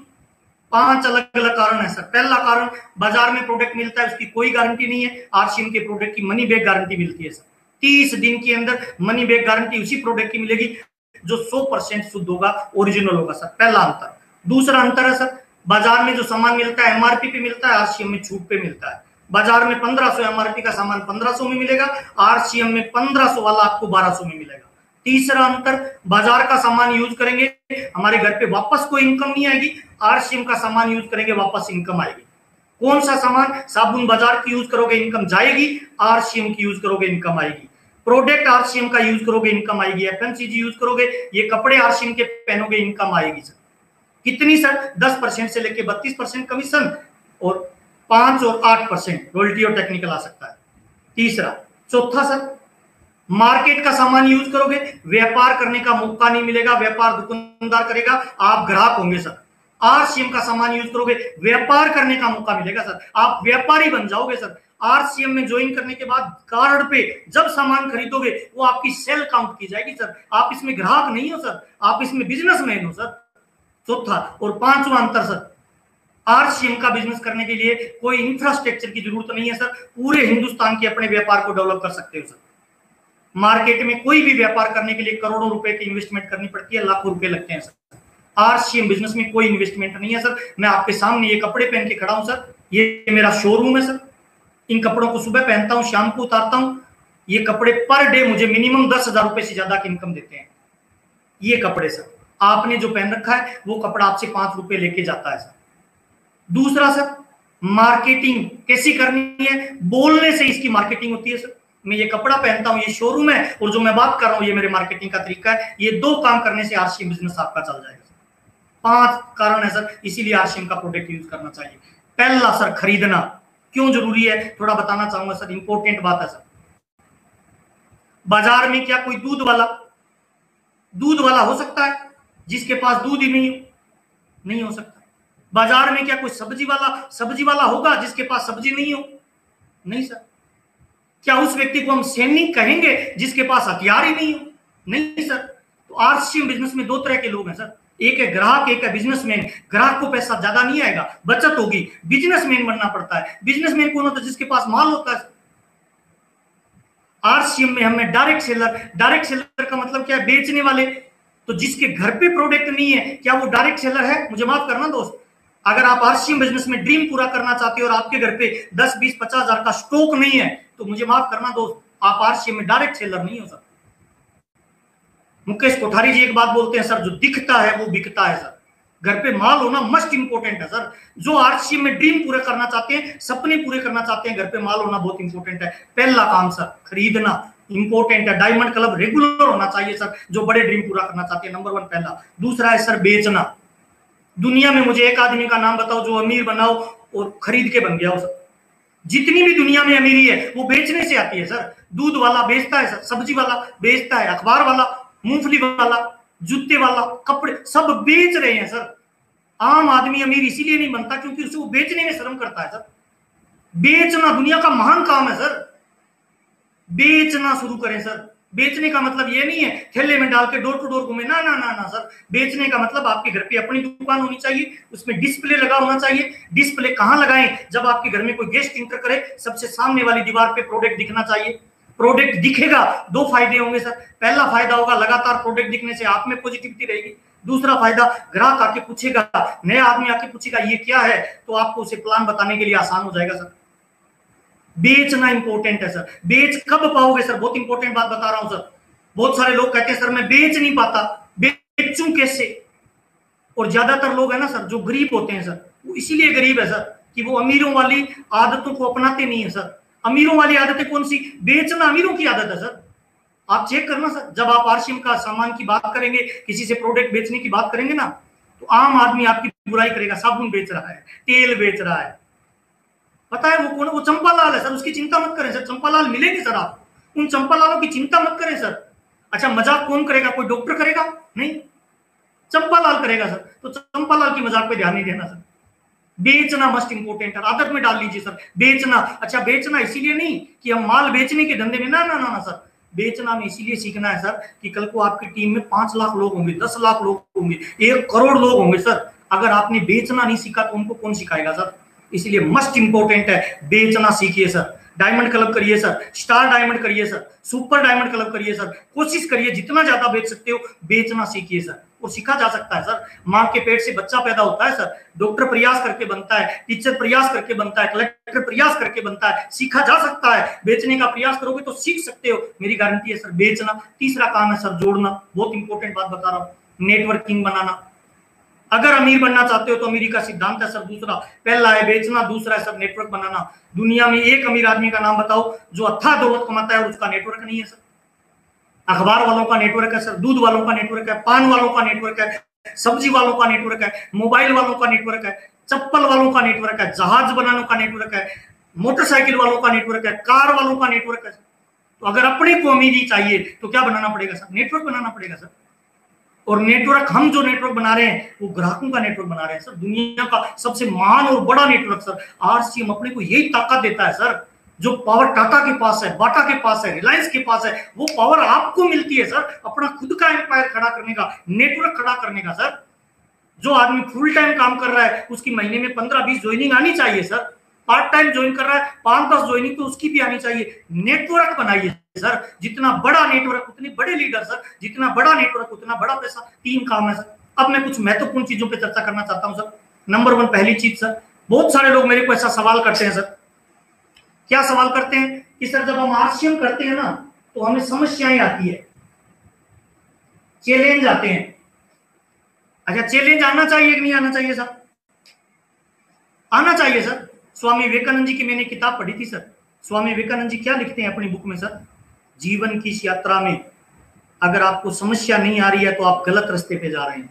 5 अलग अलग कारण है सर। पहला कारण, बाजार में प्रोडक्ट मिलता है उसकी कोई गारंटी नहीं है। आरसीएम के प्रोडक्ट की मनी बैक गारंटी मिलती है सर। 30 दिन के अंदर मनी बैक गारंटी उसी प्रोडक्ट की मिलेगी जो 100% शुद्ध होगा, ओरिजिनल होगा सर। पहला अंतर। दूसरा अंतर है सर, बाजार में जो सामान मिलता है एमआरपी पे मिलता है, आरसीएम में छूट पे मिलता है। बाजार में 1500 एमआरपी का सामान 1500 में मिलेगा, आरसीएम में 1500 वाला आपको 1200 में मिलेगा। तीसरा अंतर, बाजार का सामान यूज करेंगे हमारे घर पे वापस कोई इनकम नहीं आएगी, आरसीएम का सामान यूज करेंगे वापस इनकम आएगी। कौन सा सामान, साबुन बाजार की यूज करोगे इनकम जाएगी, आरसीएम की यूज करोगे इनकम आएगी। प्रोडक्ट आरसीएम का यूज करोगे इनकम आएगी। एफएमसीजी यूज करोगे, ये कपड़े आरसीएम के पहनोगे इनकम आएगी सर। कितनी सर? 10% से लेके 32% कमीशन और 5 और 8% रॉयल्टी और टेक्निकल आ सकता है। तीसरा। चौथा सर, मार्केट का सामान यूज करोगे, व्यापार करने का मौका नहीं मिलेगा, व्यापार दुकानदार करेगा, आप ग्राहक होंगे सर। आरसीएम का सामान यूज करोगे, व्यापार करने का मौका मिलेगा सर, आप व्यापारी बन जाओगे सर। आरसीएम में ज्वाइन करने के बाद कार्ड पे जब सामान खरीदोगे वो आपकी सेल काउंट की जाएगी सर। आप इसमें ग्राहक नहीं हो सर, आप इसमें बिजनेसमैन हो सर। चौथा और पांचवा अंतर सर, आरसीएम का बिजनेस करने के लिए कोई इंफ्रास्ट्रक्चर की जरूरत नहीं है सर, पूरे हिंदुस्तान के अपने व्यापार को डेवलप कर सकते हो सर। मार्केट में कोई भी व्यापार करने के लिए करोड़ों रुपए की इन्वेस्टमेंट करनी पड़ती है, लाखों रुपए लगते हैं सर। आरसीएम बिजनेस में कोई इन्वेस्टमेंट नहीं है सर। मैं आपके सामने ये कपड़े पहन के खड़ा हूं सर, ये मेरा शोरूम है सर। इन कपड़ों को सुबह पहनता हूं, शाम को उतारता हूं। ये कपड़े पर डे मुझे मिनिमम 10,000 रुपए से ज्यादा की इनकम देते हैं। ये कपड़े सर, आपने जो पहन रखा है वो कपड़ा आपसे 5 रुपए लेके जाता है सर। दूसरा सर, मार्केटिंग कैसी करनी है, बोलने से इसकी मार्केटिंग होती है सर। मैं ये कपड़ा पहनता हूं, ये शोरूम है, और जो मैं बात कर रहा हूं ये मेरे मार्केटिंग का तरीका है। ये 2 काम करने से आरसीएम बिजनेस आपका चल जाएगा सर। 5 कारण है सर, इसीलिए आरसीएम का प्रोडक्ट यूज करना चाहिए। पहला सर, खरीदना क्यों जरूरी है थोड़ा बताना चाहूंगा सर, इंपॉर्टेंट बात है सर। बाजार में क्या कोई दूध वाला हो सकता है जिसके पास दूध ही नहीं हो सकता। बाजार में क्या कोई सब्जी वाला होगा जिसके पास सब्जी नहीं हो? नहीं सर। क्या उस व्यक्ति को हम सैनिक कहेंगे जिसके पास हथियार ही नहीं हो? नहीं सर। तो आरसीएम बिजनेस में 2 तरह के लोग हैं सर, एक है ग्राहक, एक है बिजनेसमैन। ग्राहक को पैसा ज्यादा नहीं आएगा, बचत होगी। बिजनेसमैन बनना पड़ता है। बिजनेसमैन कौन होता है? जिसके पास माल होता है। आरसीएम में हमें डायरेक्ट सेलर का मतलब क्या है? बेचने वाले। तो जिसके घर पे प्रोडक्ट नहीं है, क्या वो डायरेक्ट सेलर है? मुझे माफ करना दोस्त, अगर आप आरसीएम बिजनेस में ड्रीम पूरा करना चाहते हो और आपके घर पे 10, 20, 50 हजार का स्टॉक नहीं है, तो मुझे माफ करना दोस्त, आप आरसीएम में डायरेक्ट सेलर नहीं हो सकते। मुकेश कोठारी जी एक बात बोलते हैं सर, जो दिखता है वो बिकता है सर। घर पे माल होना मस्ट इंपोर्टेंट है सर। जो आरसीएम में ड्रीम पूरे करना चाहते हैं, सपने पूरे करना चाहते हैं, घर पे माल होना बहुत इंपॉर्टेंट है। पहला काम सर, खरीदना इंपॉर्टेंट है। डायमंड क्लब रेगुलर होना चाहिए सर, जो बड़े ड्रीम पूरा करना चाहते हैं, नंबर 1 पहला। दूसरा है सर, बेचना। दुनिया में मुझे एक आदमी का नाम बताओ जो अमीर बनाओ और खरीद के बन गया हो सर। जितनी भी दुनिया में अमीरी है वो बेचने से आती है सर। दूध वाला बेचता है सर, सब्जी वाला बेचता है, अखबार वाला, मूंगफली वाला, जूते वाला, कपड़े, सब बेच रहे हैं सर। आम आदमी अमीर इसीलिए नहीं बनता क्योंकि उसे वो बेचने में शर्म करता है सर। बेचना दुनिया का महान काम है सर। बेचना शुरू करें सर। बेचने का मतलब ये नहीं है थैले में डाल के डोर टू डोर घूमे, ना ना ना ना सर। बेचने का मतलब आपके घर पे अपनी दुकान होनी चाहिए, उसमें डिस्प्ले लगा होना चाहिए। डिस्प्ले कहां लगाएं? जब आपके घर में कोई गेस्ट इंटर करे, सबसे सामने वाली दीवार पे प्रोडक्ट दिखना चाहिए। प्रोडक्ट दिखेगा, 2 फायदे होंगे सर। पहला फायदा होगा लगातार प्रोडक्ट दिखने से आप में पॉजिटिविटी रहेगी। दूसरा फायदा, ग्राहक आके पूछेगा, नया आदमी आके पूछेगा ये क्या है, तो आपको उसे प्लान बताने के लिए आसान हो जाएगा सर। बेचना इंपॉर्टेंट है सर। बेच कब पाओगे सर? बहुत इंपॉर्टेंट बात बता रहा हूं सर। बहुत सारे लोग कहते हैं सर मैं बेच नहीं पाता, बेचूं कैसे? और ज्यादातर लोग है ना सर जो गरीब होते हैं सर, वो इसीलिए गरीब है सर कि वो अमीरों वाली आदतों को अपनाते नहीं है सर। अमीरों वाली आदतें कौन सी? बेचना अमीरों की आदत है सर। आप चेक करना सर, जब आप आरसीएम का सामान की बात करेंगे, किसी से प्रोडक्ट बेचने की बात करेंगे ना, तो आम आदमी आपकी बुराई करेगा। साबुन बेच रहा है, तेल बेच रहा है, पता है वो कौन? वो चंपालाल है सर। उसकी चिंता मत करें सर, चंपालाल मिलेंगे सर। आप उन चंपालालों की चिंता मत करें सर। अच्छा, मजाक कौन करेगा? कोई डॉक्टर करेगा? नहीं, चंपालाल करेगा सर। तो चंपालाल की मजाक पे ध्यान नहीं देना सर। बेचना मस्ट इंपोर्टेंट है, आदत में डाल लीजिए सर। बेचना, अच्छा बेचना इसीलिए नहीं कि हम माल बेचने के धंधे में, ना ना ना ना सर। बेचना में इसीलिए सीखना है सर कि कल को आपकी टीम में 5 लाख लोग होंगे, 10 लाख लोग होंगे, 1 करोड़ लोग होंगे सर। अगर आपने बेचना नहीं सीखा तो उनको कौन सिखाएगा सर? इसलिए मस्ट इंपोर्टेंट है, बेचना सीखिए सर। डायमंड क्लब करिए सर, स्टार डायमंड करिए सर, सुपर डायमंड क्लब करिए सर। कोशिश करिए जितना ज्यादा बेच सकते हो, बेचना सीखिए सर। और सीखा जा सकता है सर। मां के पेट से बच्चा पैदा होता है सर, डॉक्टर प्रयास करके बनता है, टीचर प्रयास करके बनता है, कलेक्टर प्रयास करके बनता है। सीखा जा सकता है। बेचने का प्रयास करोगे तो सीख सकते हो, मेरी गारंटी है सर। बेचना। तीसरा काम है सर, जोड़ना। बहुत इंपॉर्टेंट बात बता रहा हूं, नेटवर्किंग बनाना। अगर अमीर बनना चाहते हो तो अमीरी का सिद्धांत है सर दूसरा, पहला है बेचना, दूसरा है सर नेटवर्क बनाना। दुनिया में एक अमीर आदमी का नाम बताओ जो अथाह दौलत कमाता है और उसका नेटवर्क नहीं है सर। अखबार वालों का नेटवर्क है सर, दूध वालों का नेटवर्क है, पान वालों का नेटवर्क है, सब्जी वालों का नेटवर्क है, मोबाइल वालों का नेटवर्क है, चप्पल वालों का नेटवर्क है, जहाज बनाने का नेटवर्क है, मोटरसाइकिल वालों का नेटवर्क है, कार वालों का नेटवर्क है। तो अगर अपने को अमीरी चाहिए तो क्या बनाना पड़ेगा सर? नेटवर्क बनाना पड़ेगा सर। और नेटवर्क, हम जो नेटवर्क बना रहे हैं वो ग्राहकों का नेटवर्क बना रहे हैं सर। दुनिया का सबसे महान और बड़ा नेटवर्क सर आरसीएम अपने को यही ताकत देता है सर। जो पावर टाटा के पास है, बाटा के पास है, रिलायंस के पास है, वो पावर आपको मिलती है सर अपना खुद का एम्पायर खड़ा करने का, नेटवर्क खड़ा करने का सर। जो आदमी फुल टाइम काम कर रहा है उसकी महीने में 15-20 ज्वाइनिंग आनी चाहिए सर। पार्ट टाइम ज्वाइन कर रहा है 5-10 ज्वाइनिंग तो उसकी भी आनी चाहिए। नेटवर्क बनाइए सर, जितना बड़ा नेटवर्क उतने बड़े लीडर सर, जितना बड़ा नेटवर्क उतना बड़ा पैसा। 3 काम है सर। अब मैं कुछ महत्वपूर्ण चीजों पे चर्चा करना चाहता हूं सर। नंबर 1, पहली चीज सर, बहुत सारे लोग मेरे को ऐसा सवाल करते हैं सर। क्या सवाल करते हैं कि सर जब हम आरसीएम करते हैं ना तो हमें समस्याएं आती है, चैलेंज आते हैं। अच्छा, चैलेंज आना चाहिए कि नहीं आना चाहिए सर? आना चाहिए सर। स्वामी विवेकानंद जी की मैंने किताब पढ़ी थी सर। स्वामी विवेकानंद जी क्या लिखते हैं अपनी बुक में सर? जीवन की इस यात्रा में अगर आपको समस्या नहीं आ रही है तो आप गलत रास्ते पे जा रहे हैं,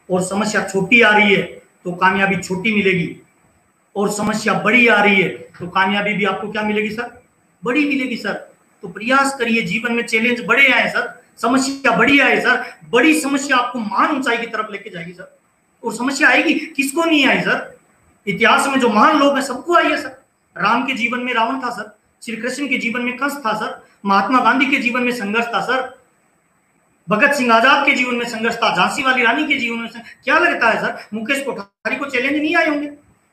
और समस्या छोटी आ रही है तो कामयाबी छोटी मिलेगी, और समस्या बड़ी आ रही है तो कामयाबी भी आपको क्या मिलेगी सर? बड़ी मिलेगी सर। तो प्रयास करिए, जीवन में चैलेंज बड़े आए सर, समस्या बड़ी आए सर। बड़ी समस्या आपको महान ऊंचाई की तरफ लेके जाएगी सर। और समस्या आएगी, किसको नहीं आई सर? इतिहास में जो महान लोग हैं सबको आई है सर। राम के जीवन में रावण था सर, श्री कृष्ण के जीवन में कंस था सर, महात्मा गांधी के जीवन में संघर्ष था सर, भगत सिंह आजाद के जीवन में संघर्ष था, झांसी वाली रानी के जीवन में। क्या लगता है सर मुकेश कोठारी को चैलेंज नहीं आए होंगे?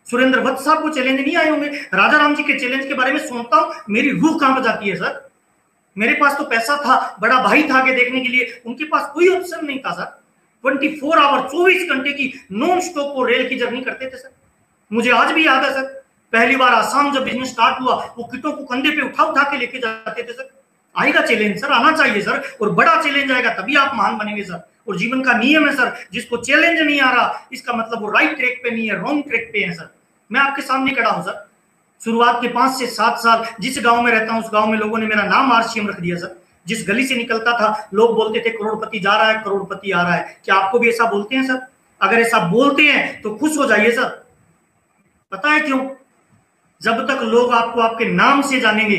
सुरेंद्र भट्ट साहब को चैलेंज नहीं आए होंगे? राजा राम जी के चैलेंज के बारे में सुनता हूं मेरी रूह कांप जाती है सर। मेरे पास तो पैसा था, बड़ा भाई था आगे देखने के लिए, उनके पास कोई ऑप्शन नहीं था सर। 24 आवर 24 घंटे की नॉन स्टॉप वो रेल की जर्नी करते थे सर। मुझे आज भी याद है सर, पहली बार आसाम जब बिजनेस स्टार्ट हुआ वो किटों को कंधे पे उठा उठा के लेके जाते थे सर। आएगा चैलेंज सर, आना चाहिए सर, और बड़ा चैलेंज आएगा तभी आप महान बनेंगे सर। और जीवन का नियम है सर, जिसको चैलेंज नहीं आ रहा इसका मतलब वो राइट ट्रैक पे नहीं है, रॉन्ग ट्रैक पे है सर। मैं आपके सामने खड़ा हूं सर। शुरुआत के 5 से 7 साल जिस गांव में रहता हूं उस गांव में लोगों ने मेरा नाम आरसीएम रख दिया सर। जिस गली से निकलता था लोग बोलते थे करोड़पति जा रहा है, करोड़पति आ रहा है। क्या आपको भी ऐसा बोलते हैं सर? अगर ऐसा बोलते हैं तो खुश हो जाइए सर। पता है क्यों? जब तक लोग आपको आपके नाम से जानेंगे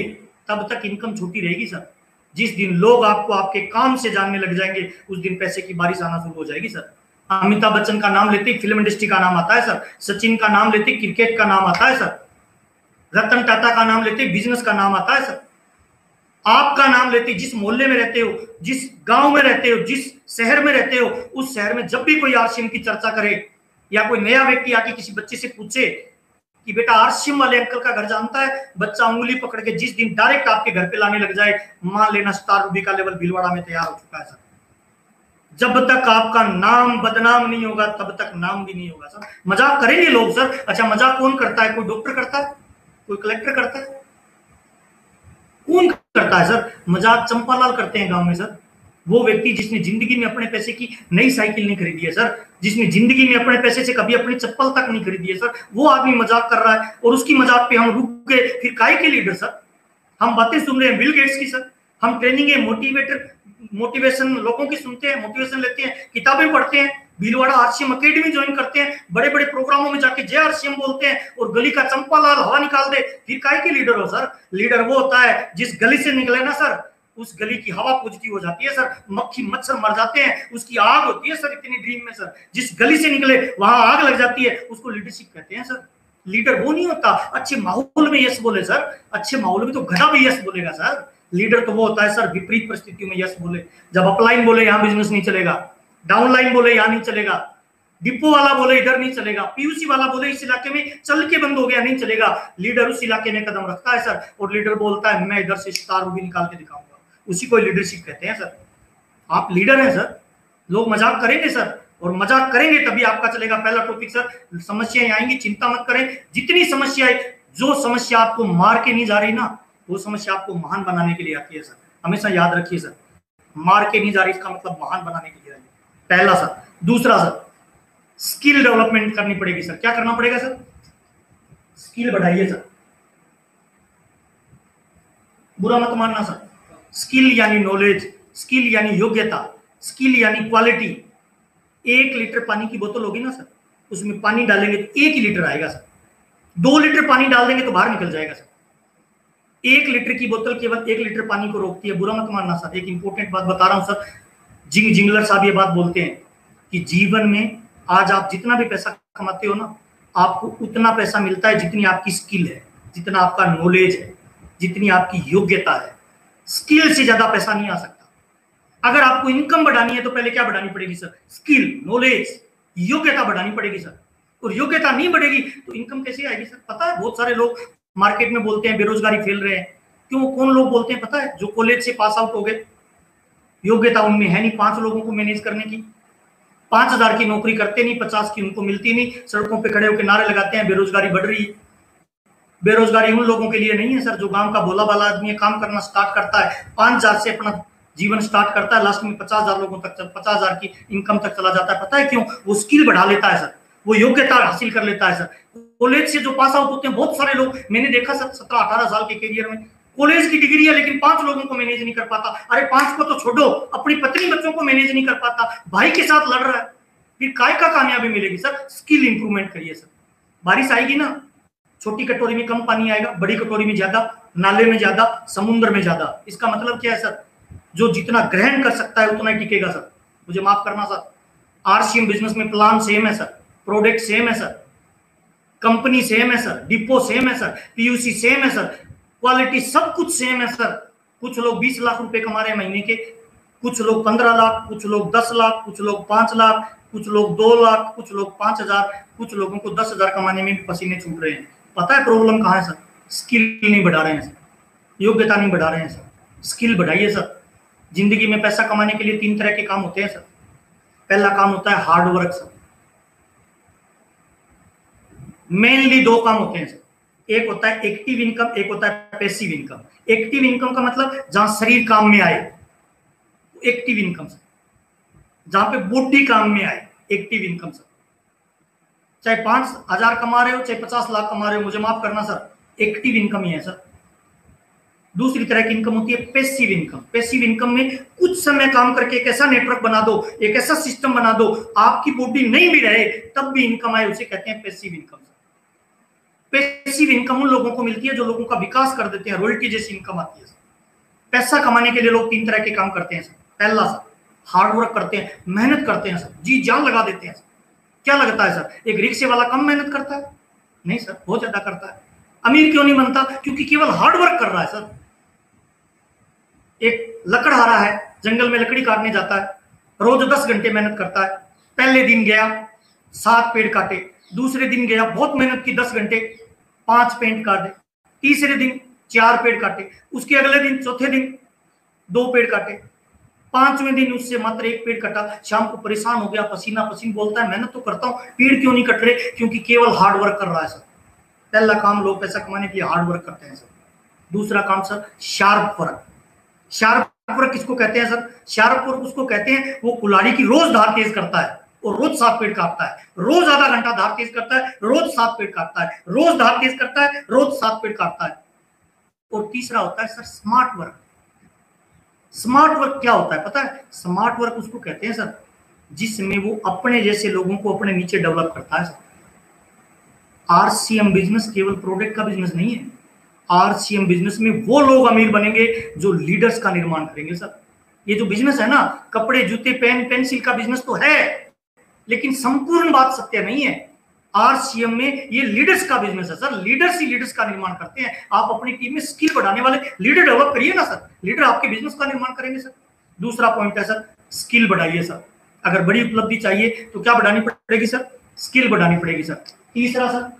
तब तक इनकम छोटी रहेगी सर। जिस दिन लोग आपको आपके काम से जानने लग जाएंगे उस दिन पैसे की बारिश आना शुरू हो जाएगी सर। अमिताभ बच्चन का नाम लेते ही फिल्म इंडस्ट्री का नाम आता है सर, सचिन का नाम लेते ही क्रिकेट का नाम आता है सर, रतन टाटा का नाम लेते ही बिजनेस का नाम आता है सर। आपका नाम लेते ही, जिस मोहल्ले में रहते हो, जिस गांव में रहते हो, जिस शहर में रहते हो, उस शहर में जब भी कोई आरसीएम की चर्चा करे या कोई नया व्यक्ति आके किसी बच्चे से पूछे कि बेटा आरसीएम वाले अंकल का घर जानता है, बच्चा उंगली पकड़ के जिस दिन डायरेक्ट आपके घर पे लाने लग जाए, मान लेना स्टार रूबी का लेवल भीलवाड़ा में तैयार हो चुका है सर। जब तक आपका नाम बदनाम नहीं होगा तब तक नाम भी नहीं होगा सर। मजाक करेंगे लोग सर। अच्छा, मजाक कौन करता है? कोई डॉक्टर करता है, कोई कलेक्टर करता है, कौन करता है सर? मजाक चंपालाल करते हैं गांव में सर। वो व्यक्ति जिसने जिंदगी में अपने पैसे की नई साइकिल नहीं खरीदी है सर, जिसने जिंदगी में अपने पैसे से कभी अपनी चप्पल तक नहीं खरीदी है सर, वो आदमी मजाक कर रहा है। और उसकी मजाक पे हम रुक गए, फिर काहे के लीडर सर? हम बातें सुन रहे हैं बिल गेट्स की सर, हम ट्रेनिंग मोटिवेशन लोगों की सुनते हैं, मोटिवेशन लेते हैं, किताबें पढ़ते हैं, भीलवाड़ा आरसीएम अकेडमी ज्वाइन करते हैं, बड़े बड़े प्रोग्रामों में जाके जय आरसीएम बोलते हैं और गली का चंपालाल हवा निकाल दे, फिर काहे के लीडर हो सर? लीडर वो होता है जिस गली से निकले ना सर उस गली की हवा पॉजिटिव हो जाती है सर, मक्खी मच्छर मर जाते हैं, उसकी आग होती है सर इतनी ड्रीम में सर। जिस गली से निकले वहां आग लग जाती है, उसको लीडरशिप कहते हैं सर। लीडर वो नहीं होता अच्छे माहौल में यस बोले सर, अच्छे माहौल में तो गधा भी यस बोलेगा सर। लीडर तो वो होता है सर विपरीत परिस्थितियों में यस बोले। जब अपलाइन बोले यहाँ बिजनेस नहीं चलेगा, डाउनलाइन बोले यहाँ नहीं चलेगा, डिपो वाला बोले इधर नहीं चलेगा, पीयूसी वाला बोले इस इलाके में चल के बंद हो गया नहीं चलेगा, लीडर उस इलाके में कदम रखता है सर। और लीडर बोलता है मैं इधर से स्टार भी निकाल के दिखाऊंगा, उसी को लीडरशिप कहते हैं सर। आप लीडर हैं सर। लोग मजाक करेंगे सर, और मजाक करेंगे तभी आपका चलेगा। पहला टॉपिक सर, समस्याएं आएंगी, चिंता मत करें। जितनी समस्याएं, जो समस्या आपको मार के नहीं जा रही ना, वो समस्या आपको महान बनाने के लिए आती है सर। हमेशा याद रखिए सर, मार के नहीं जा रही इसका मतलब महान बनाने के लिए आई है। पहला सर। दूसरा सर, स्किल डेवलपमेंट करनी पड़ेगी सर। क्या करना पड़ेगा सर? स्किल बढ़ाइए सर, बुरा मत मानना सर। स्किल यानी नॉलेज, स्किल यानी योग्यता, स्किल यानी क्वालिटी। 1 लीटर पानी की बोतल होगी ना सर, उसमें पानी डालेंगे तो 1 ही लीटर आएगा सर। 2 लीटर पानी डाल देंगे तो बाहर निकल जाएगा सर। 1 लीटर की बोतल केवल 1 लीटर पानी को रोकती है, बुरा मत मानना सर। एक इंपॉर्टेंट बात बता रहा हूं सर, जिंगलर साहब ये बात बोलते हैं कि जीवन में आज आप जितना भी पैसा कमाते हो ना, आपको उतना पैसा मिलता है जितनी आपकी स्किल है, जितना आपका नॉलेज है, जितनी आपकी योग्यता है। स्किल से ज्यादा पैसा नहीं आ सकता। अगर आपको इनकम बढ़ानी है तो पहले क्या बढ़ानी पड़ेगी सर? स्किल, नॉलेज, योग्यता बढ़ानी पड़ेगी सर। और योग्यता नहीं बढ़ेगी तो इनकम कैसे आएगी सर? पता है, बहुत सारे लोग मार्केट में बोलते हैं बेरोजगारी फैल रहे हैं। क्यों? कौन लोग बोलते हैं पता है? जो कॉलेज से पास आउट हो गए, योग्यता उनमें है नहीं 5 लोगों को मैनेज करने की। 5,000 की नौकरी करते नहीं, 50 की उनको मिलती नहीं, सड़कों पे खड़े होकर नारे लगाते हैं बेरोजगारी बढ़ रही है। बेरोजगारी उन लोगों के लिए नहीं है सर जो गांव का भोला भाला आदमी है, काम करना स्टार्ट करता है, 5,000 से अपना जीवन स्टार्ट करता है, लास्ट में 50,000 लोगों तक 50,000 की इनकम तक चला जाता है। पता है क्यों? वो स्किल बढ़ा लेता है सर, वो योग्यता हासिल कर लेता है सर। कॉलेज से जो पास आउट होते हैं बहुत सारे लोग मैंने देखा सर, 17-18 साल के करियर में कॉलेज की डिग्री है लेकिन 5 लोगों को मैनेज नहीं कर पाता। अरे 5 को तो छोड़ो, अपनी पत्नी बच्चों को मैनेज नहीं कर पाता, भाई के साथ लड़ रहा है, फिर काय का कामयाबी मिलेगी सर? स्किल इंप्रूवमेंट करिए सर। बारिश आएगी ना, छोटी कटोरी में कम पानी आएगा, बड़ी कटोरी में ज्यादा, नाले में ज्यादा, समुद्र में ज्यादा। इसका मतलब क्या है सर? जो जितना ग्रहण कर सकता है उतना ही टिकेगा सर। मुझे माफ करना सर, आरसीएम बिजनेस में प्लान सेम है सर, प्रोडक्ट सेम है सर, कंपनी सेम है सर, डिपो सेम है सर, पीयूसी सेम है सर, क्वालिटी सब कुछ सेम है सर। कुछ लोग 20 लाख रुपए कमा रहे हैं महीने के, कुछ लोग 15 लाख, कुछ लोग 10 लाख, कुछ लोग 5 लाख, कुछ लोग 2 लाख, कुछ लोग 5,000, कुछ लोगों को 10,000 कमाने में भी पसीने छूट रहे हैं। पता है प्रॉब्लम कहाँ है सर? स्किल नहीं बढ़ा रहे हैं सर, योग्यता नहीं बढ़ा रहे हैं सर। स्किल बढ़ाइए सर। जिंदगी में पैसा कमाने के लिए 3 तरह के काम होते हैं सर। पहला काम होता है हार्ड वर्क सर। मेनली 2 काम होते हैं सर, एक होता है एक्टिव इनकम, एक होता है पैसिव इनकम। एक्टिव इनकम का मतलब जहां शरीर काम में आए, एक्टिव इनकम सर। जहां पे बॉडी काम में आए, एक्टिव इनकम सर। चाहे 5,000 कमा रहे हो, चाहे 50 लाख कमा रहे हो, मुझे माफ करना सर, एक्टिव इनकम ही है सर। दूसरी तरह की इनकम होती है पैसिव इनकम। पैसिव इनकम में कुछ समय काम करके एक ऐसा नेटवर्क बना दो, एक ऐसा सिस्टम बना दो, आपकी बॉडी नहीं भी रहे तब भी इनकम आए, उसे कहते हैं पैसिव इनकम। पैसिव इनकम उन लोगों को मिलती है जो लोगों का विकास कर देते हैं, रॉयल्टी जैसी इनकम आती है। पैसा कमाने के लिए लोग 3 तरह के काम करते हैं सर। पहला सर, हार्ड वर्क करते हैं, मेहनत करते हैं सर, जी जान लगा देते हैं सर। क्या लगता है सर एक रिक्शे वाला कम मेहनत करता है? नहीं सर, बहुत ज्यादा करता है। अमीर क्यों नहीं बनता? क्योंकि केवल हार्ड वर्क कर रहा है सर। एक लकड़हारा है, जंगल में लकड़ी काटने जाता है, रोज 10 घंटे मेहनत करता है। पहले दिन गया 7 पेड़ काटे, दूसरे दिन गया बहुत मेहनत की 10 घंटे 5 पेड़ काटे, तीसरे दिन 4 पेड़ काटे, उसके अगले दिन चौथे दिन 2 पेड़ काटे, 5वें दिन उससे मात्र 1 पेड़ कटा। शाम को परेशान हो गया, पसीना पसीन, बोलता है मेहनत तो करता हूं, पेड़ क्यों नहीं कट रहे? क्योंकि केवल हार्ड वर्क कर रहा है सर। पहला काम लोग पैसा कमाने के लिए हार्ड वर्क करते हैं सर। दूसरा काम sir sharp work. Sharp work किसको कहते हैं सर? शार्प वर्क उसको कहते हैं वो कुल्हाड़ी की रोज धार तेज करता है और रोज 7 पेड़ काटता है, रोज आधा घंटा धार तेज करता है, रोज 7 पेड़ काटता है, रोज धार तेज करता है, रोज 7 पेड़ काटता है। और तीसरा होता है sir smart work. Smart work क्या होता है पता है? स्मार्ट वर्क उसको कहते हैं सर जिसमें वो अपने जैसे लोगों को अपने नीचे डेवलप करता है सर। आरसीएम बिजनेस केवल प्रोडक्ट का बिजनेस नहीं है। आरसीएम बिजनेस में वो लोग अमीर बनेंगे जो लीडर्स का निर्माण करेंगे सर। ये जो बिजनेस है ना, कपड़े जूते पेन पेंसिल का बिजनेस तो है, लेकिन संपूर्ण बात सत्य नहीं है। आरसीएम में ये लीडर्स का बिजनेस है सर। लीडर्स ही लीडर्स का निर्माण करते हैं। आप अपनी टीम में स्किल बढ़ाने वाले लीडर डेवलप करिए ना सर, लीडर आपके बिजनेस का निर्माण करेंगे सर। दूसरा पॉइंट है सर स्किल बढ़ाइए सर। अगर बड़ी उपलब्धि चाहिए तो क्या बढ़ानी पड़ेगी सर? स्किल बढ़ानी पड़ेगी सर। तीसरा सर,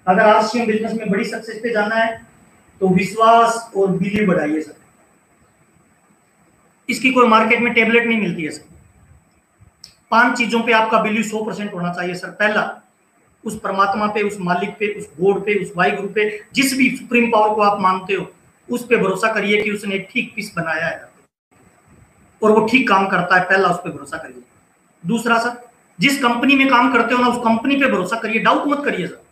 अगर आरसीएम बिजनेस में बड़ी सक्सेस पे जाना है तो विश्वास और बिलीव बढ़ाइए सर। इसकी कोई मार्केट में टेबलेट नहीं मिलती है सर। 5 चीजों पे आपका बिलीव 100% होना चाहिए सर। पहला, उस परमात्मा पे, उस मालिक पे, उस गॉड पे, उस वाहिगुरु पे, जिस भी सुप्रीम पावर को आप मानते हो, उस पे भरोसा करिए कि उसने एक ठीक पीस बनाया है और वो ठीक काम करता है। पहला उस पे भरोसा करिए। दूसरा सर, जिस कंपनी में काम करते हो ना, उस कंपनी पे भरोसा करिए, डाउट मत करिए सर।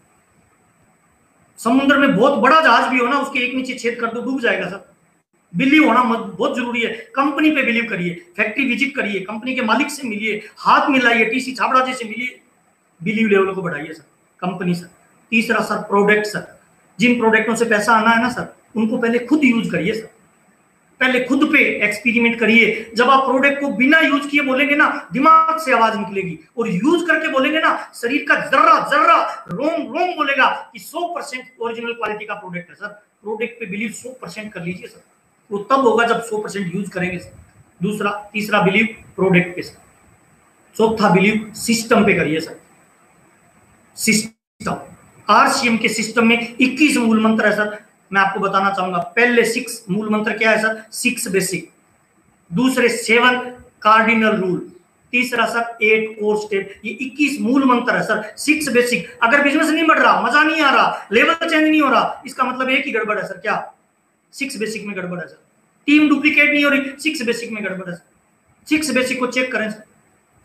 समुद्र में बहुत बड़ा जहाज भी हो ना, उसके एक नीचे छेद कर दो, डूब जाएगा सर। बिलीव होना बहुत जरूरी है। कंपनी पे बिलीव करिए, फैक्ट्री विजिट करिए, कंपनी के मालिक से मिलिए, हाथ मिलाइए, टीसी छाबड़ा जी से मिलिए, बिलीव लेवल को बढ़ाइए सर। Company sir. तीसरा सर, प्रोडक्ट सर। जिन प्रोडक्टों से पैसा आना है ना सर, उनको पहले खुद यूज करिए सर। पहले खुद पे एक्सपेरिमेंट करिए। जब आप प्रोडक्ट को बिना यूज किए बोलेंगे ना, दिमाग से आवाज निकलेगी, और यूज करके बोलेंगे ना, शरीर का जर्रा जर्रा रोम रोम बोलेगा कि 100% ओरिजिनल क्वालिटी का प्रोडक्ट है सर। प्रोडक्ट पे बिलीव 100% कर लीजिए सर। वो तब होगा जब 100% यूज करेंगे सर। तीसरा बिलीव प्रोडक्ट पे सर। चौथा बिलीव सिस्टम पे करिए सर। सिस्टम, आरसीएम के सिस्टम में 21 मूल मंत्र है सर। मैं आपको बताना चाहूंगा, पहले 6 मूल मंत्र क्या है सर? 6 बेसिक, दूसरे 7 कार्डिनल रूल, तीसरा सर 8 कोर स्टेप। ये 21 मूल मंत्र है सर। 6 बेसिक। अगर बिजनेस नहीं बढ़ रहा, मजा नहीं आ रहा, लेवल चेंज नहीं हो रहा, इसका मतलब एक ही गड़बड़ है सर। क्या? 6 बेसिक में गड़बड़ है सर। टीम डुप्लीकेट नहीं हो रही, 6 बेसिक में गड़बड़ है सर। 6 बेसिक को चेक करें सर।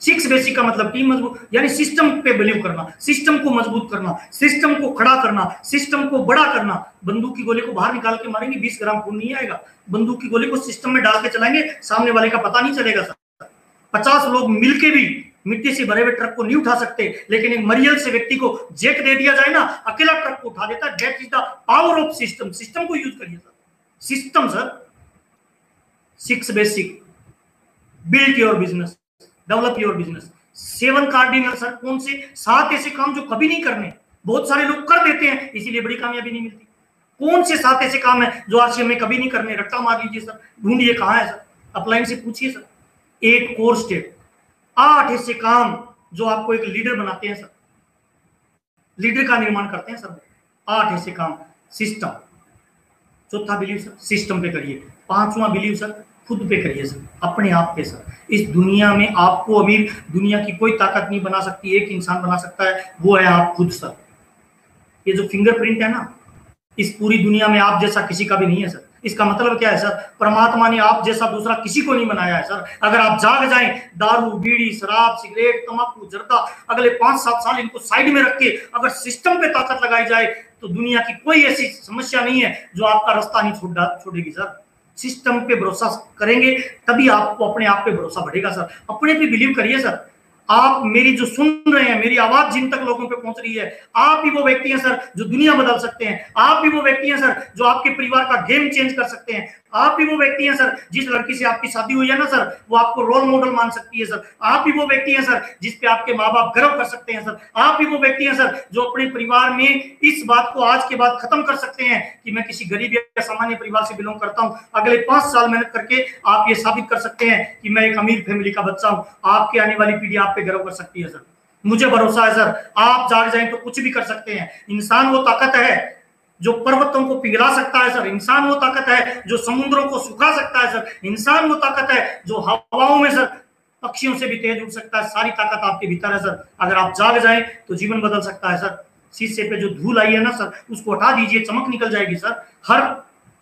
6 बेसिक का मतलब टीम मजबूत, यानी सिस्टम पे बिलीव करना, सिस्टम को मजबूत करना, सिस्टम को खड़ा करना, सिस्टम को बड़ा करना। बंदूक की गोली को बाहर निकाल के मारेंगे, 20 ग्राम खून नहीं आएगा। बंदूक की गोली को सिस्टम में डाल के चलाएंगे, सामने वाले का पता नहीं चलेगा सर। 50 लोग मिलके भी मिट्टी से भरे हुए ट्रक को नहीं उठा सकते, लेकिन एक मरियल से व्यक्ति को जेक दे दिया जाए ना, अकेला ट्रक को उठा देता है। That is the power of system. System को यूज करिए sir. System sir. 6 basic, build your business, develop your business. 7 cardinal sir. कौन से? 7 ऐसे काम जो कभी नहीं करने, बहुत सारे लोग कर देते हैं, इसीलिए बड़ी कामयाबी नहीं मिलती। कौन से 7 ऐसे काम है जो आरसीएम में कभी नहीं करने? रट्टा मार लीजिए सर, ढूंढिए कहां है सर, अपलाइन से पूछिए सर। 8 कोर स्टेप, 8 ऐसे काम जो आपको एक लीडर बनाते हैं सर, लीडर का निर्माण करते हैं सर। 8 ऐसे काम। सिस्टम। चौथा बिलीव सर, सिस्टम पे करिए। 5वां बिलीव सर, खुद पे करिए सर, अपने आप पे सर। इस दुनिया में आपको अमीर दुनिया की कोई ताकत नहीं बना सकती, एक इंसान बना सकता है, वो है आप खुद सर। ये जो फिंगरप्रिंट है ना, इस पूरी दुनिया में आप जैसा किसी का भी नहीं है सर। इसका मतलब क्या है सर? परमात्मा ने आप जैसा दूसरा किसी को नहीं बनाया है सर। अगर आप जाग जाएं, दारू, बीड़ी, शराब, सिगरेट, तंबाकू, जर्दा, अगले 5-7 साल इनको साइड में रख के अगर सिस्टम पे ताकत लगाई जाए, तो दुनिया की कोई ऐसी समस्या नहीं है जो आपका रास्ता नहीं छोड़ेगी सर। सिस्टम पे भरोसा करेंगे तभी आपको अपने आप पे भरोसा बढ़ेगा सर। अपने पे बिलीव करिए सर। आप मेरी जो सुन रहे हैं, मेरी आवाज जिन तक लोगों पे पहुंच रही है, आप ही वो व्यक्ति हैं सर जो दुनिया बदल सकते हैं। आप ही वो व्यक्ति हैं सर जो आपके परिवार का गेम चेंज कर सकते हैं। आप ही वो व्यक्ति हैं सर, जिस लड़की से आपकी शादी हुई है ना सर, वो आपको रोल मॉडल मान सकती है सर। आप ही वो व्यक्ति हैं सर जिस पे आपके माँ बाप गर्व कर सकते हैं सर। आप ही वो व्यक्ति हैं सर जो अपने परिवार में इस बात को आज के बाद खत्म कर सकते हैं कि मैं किसी गरीब या सामान्य परिवार से बिलोंग करता हूँ। अगले 5 साल मेहनत करके आप ये साबित कर सकते हैं कि मैं एक अमीर फैमिली का बच्चा हूँ। आपकी आने वाली पीढ़ी आप पे गर्व कर सकती है सर। मुझे भरोसा है सर, आप जाग जाएं तो कुछ भी कर सकते हैं। इंसान वो ताकत है जो पर्वतों को पिघला सकता है सर। इंसान वो ताकत है जो समुद्रों को सुखा सकता है सर। इंसान वो ताकत है जो हवाओं में सर पक्षियों से भी तेज उड़ सकता है। सारी ताकत आपके भीतर है सर। अगर आप जाग जाएं तो जीवन बदल सकता है सर। शीशे पे जो धूल आई है ना सर, उसको हटा दीजिए, चमक निकल जाएगी सर। हर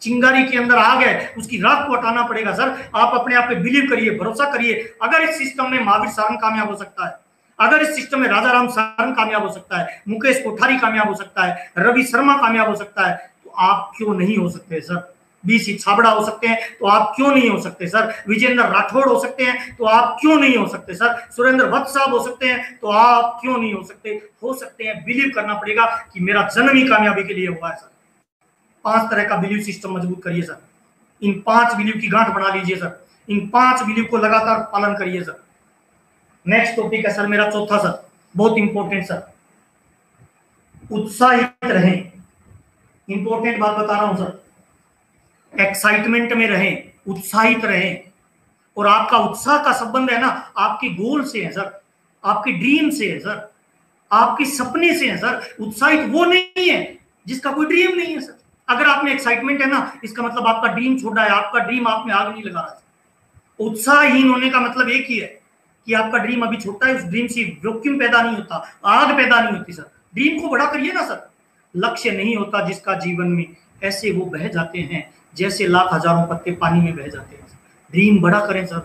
चिंगारी के अंदर आग है, उसकी राख को हटाना पड़ेगा सर। आप अपने आप पे बिलीव करिए, भरोसा करिए। अगर इस सिस्टम में महावीर सारंग कामयाब हो सकता है, अगर इस सिस्टम में राजा राम सारंग कामयाब हो सकता है, मुकेश कोठारी कामयाब हो सकता है, रवि शर्मा कामयाब हो सकता है, तो आप क्यों नहीं हो सकते सर? बीसी छाबड़ा हो सकते हैं तो आप क्यों नहीं हो सकते सर? विजेंद्र राठौड़ हो सकते हैं तो आप क्यों नहीं हो सकते सर? सुरेंद्र भट्ट साहब हो सकते हैं तो आप क्यों नहीं हो सकते? हो सकते हैं। बिलीव करना पड़ेगा कि मेरा जन्म ही कामयाबी के लिए हुआ है सर। 5 तरह का बिलीव सिस्टम मजबूत करिए सर। इन 5 बिलीव की गांठ बना लीजिए सर। इन 5 बिलीव को लगातार पालन करिए सर। नेक्स्ट टॉपिक है सर मेरा चौथा सर, बहुत इंपॉर्टेंट सर, उत्साहित रहें। इंपॉर्टेंट बात बता रहा हूं सर। एक्साइटमेंट में रहें, उत्साहित रहें। और आपका उत्साह का संबंध है ना आपके गोल से है सर, आपके ड्रीम से है सर, आपके सपने से है सर। उत्साहित वो नहीं है जिसका कोई ड्रीम नहीं है सर। अगर आप में एक्साइटमेंट है ना, इसका मतलब आपका ड्रीम छोटा है, आपका ड्रीम आप में आग नहीं लगा रहा है। उत्साहहीन होने का मतलब एक ही है कि आपका ड्रीम अभी छोटा है, उस ड्रीम से वैक्यूम पैदा नहीं होता, आग पैदा नहीं होती सर। ड्रीम को बड़ा करिए ना सर। लक्ष्य नहीं होता जिसका जीवन में, ऐसे वो बह जाते हैं जैसे लाख हजारों पत्ते पानी में बह जाते हैं। ड्रीम बड़ा करें सर,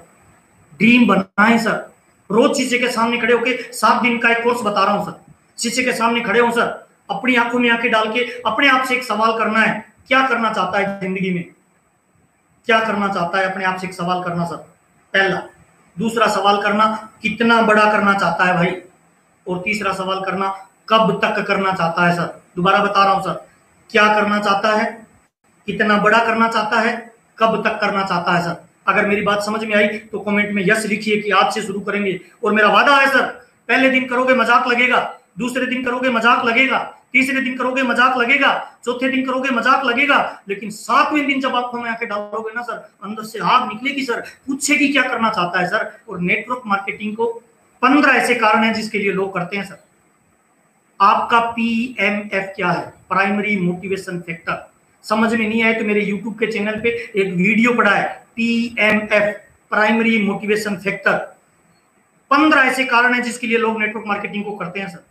ड्रीम बनाएं सर। रोज शीशे के सामने खड़े होके 7 दिन का एक कोर्स बता रहा हूं सर, शीशे के सामने खड़े हो सर, अपनी आंखों में आंखें डाल के अपने आप से एक सवाल करना है, क्या करना चाहता है जिंदगी में, क्या करना चाहता है, अपने आप से एक सवाल करना सर, पहला। दूसरा सवाल करना, कितना बड़ा करना चाहता है भाई, और तीसरा सवाल करना, कब तक करना चाहता है सर। दोबारा बता रहा हूं सर, क्या करना चाहता है, कितना बड़ा करना चाहता है, कब तक करना चाहता है सर। अगर मेरी बात समझ में आई तो कमेंट में यस लिखिए कि आज से शुरू करेंगे। और मेरा वादा है सर, पहले दिन करोगे मजाक लगेगा, दूसरे दिन करोगे मजाक लगेगा, तीसरे दिन करोगे मजाक लगेगा, चौथे दिन करोगे मजाक लगेगा, लेकिन 7वें दिन जब आंखों में आके डालोगे ना सर, अंदर से आग निकलेगी सर, पूछेगी क्या करना चाहता है सर। और नेटवर्क मार्केटिंग को 15 ऐसे कारण हैं जिसके लिए लोग करते हैं सर। आपका PMF क्या है, प्राइमरी मोटिवेशन फैक्टर। समझ में नहीं आए तो मेरे YouTube के चैनल पे एक वीडियो पड़ा है, PMF, प्राइमरी मोटिवेशन फैक्टर। 15 ऐसे कारण हैं जिसके लिए लोग नेटवर्क मार्केटिंग को करते हैं सर।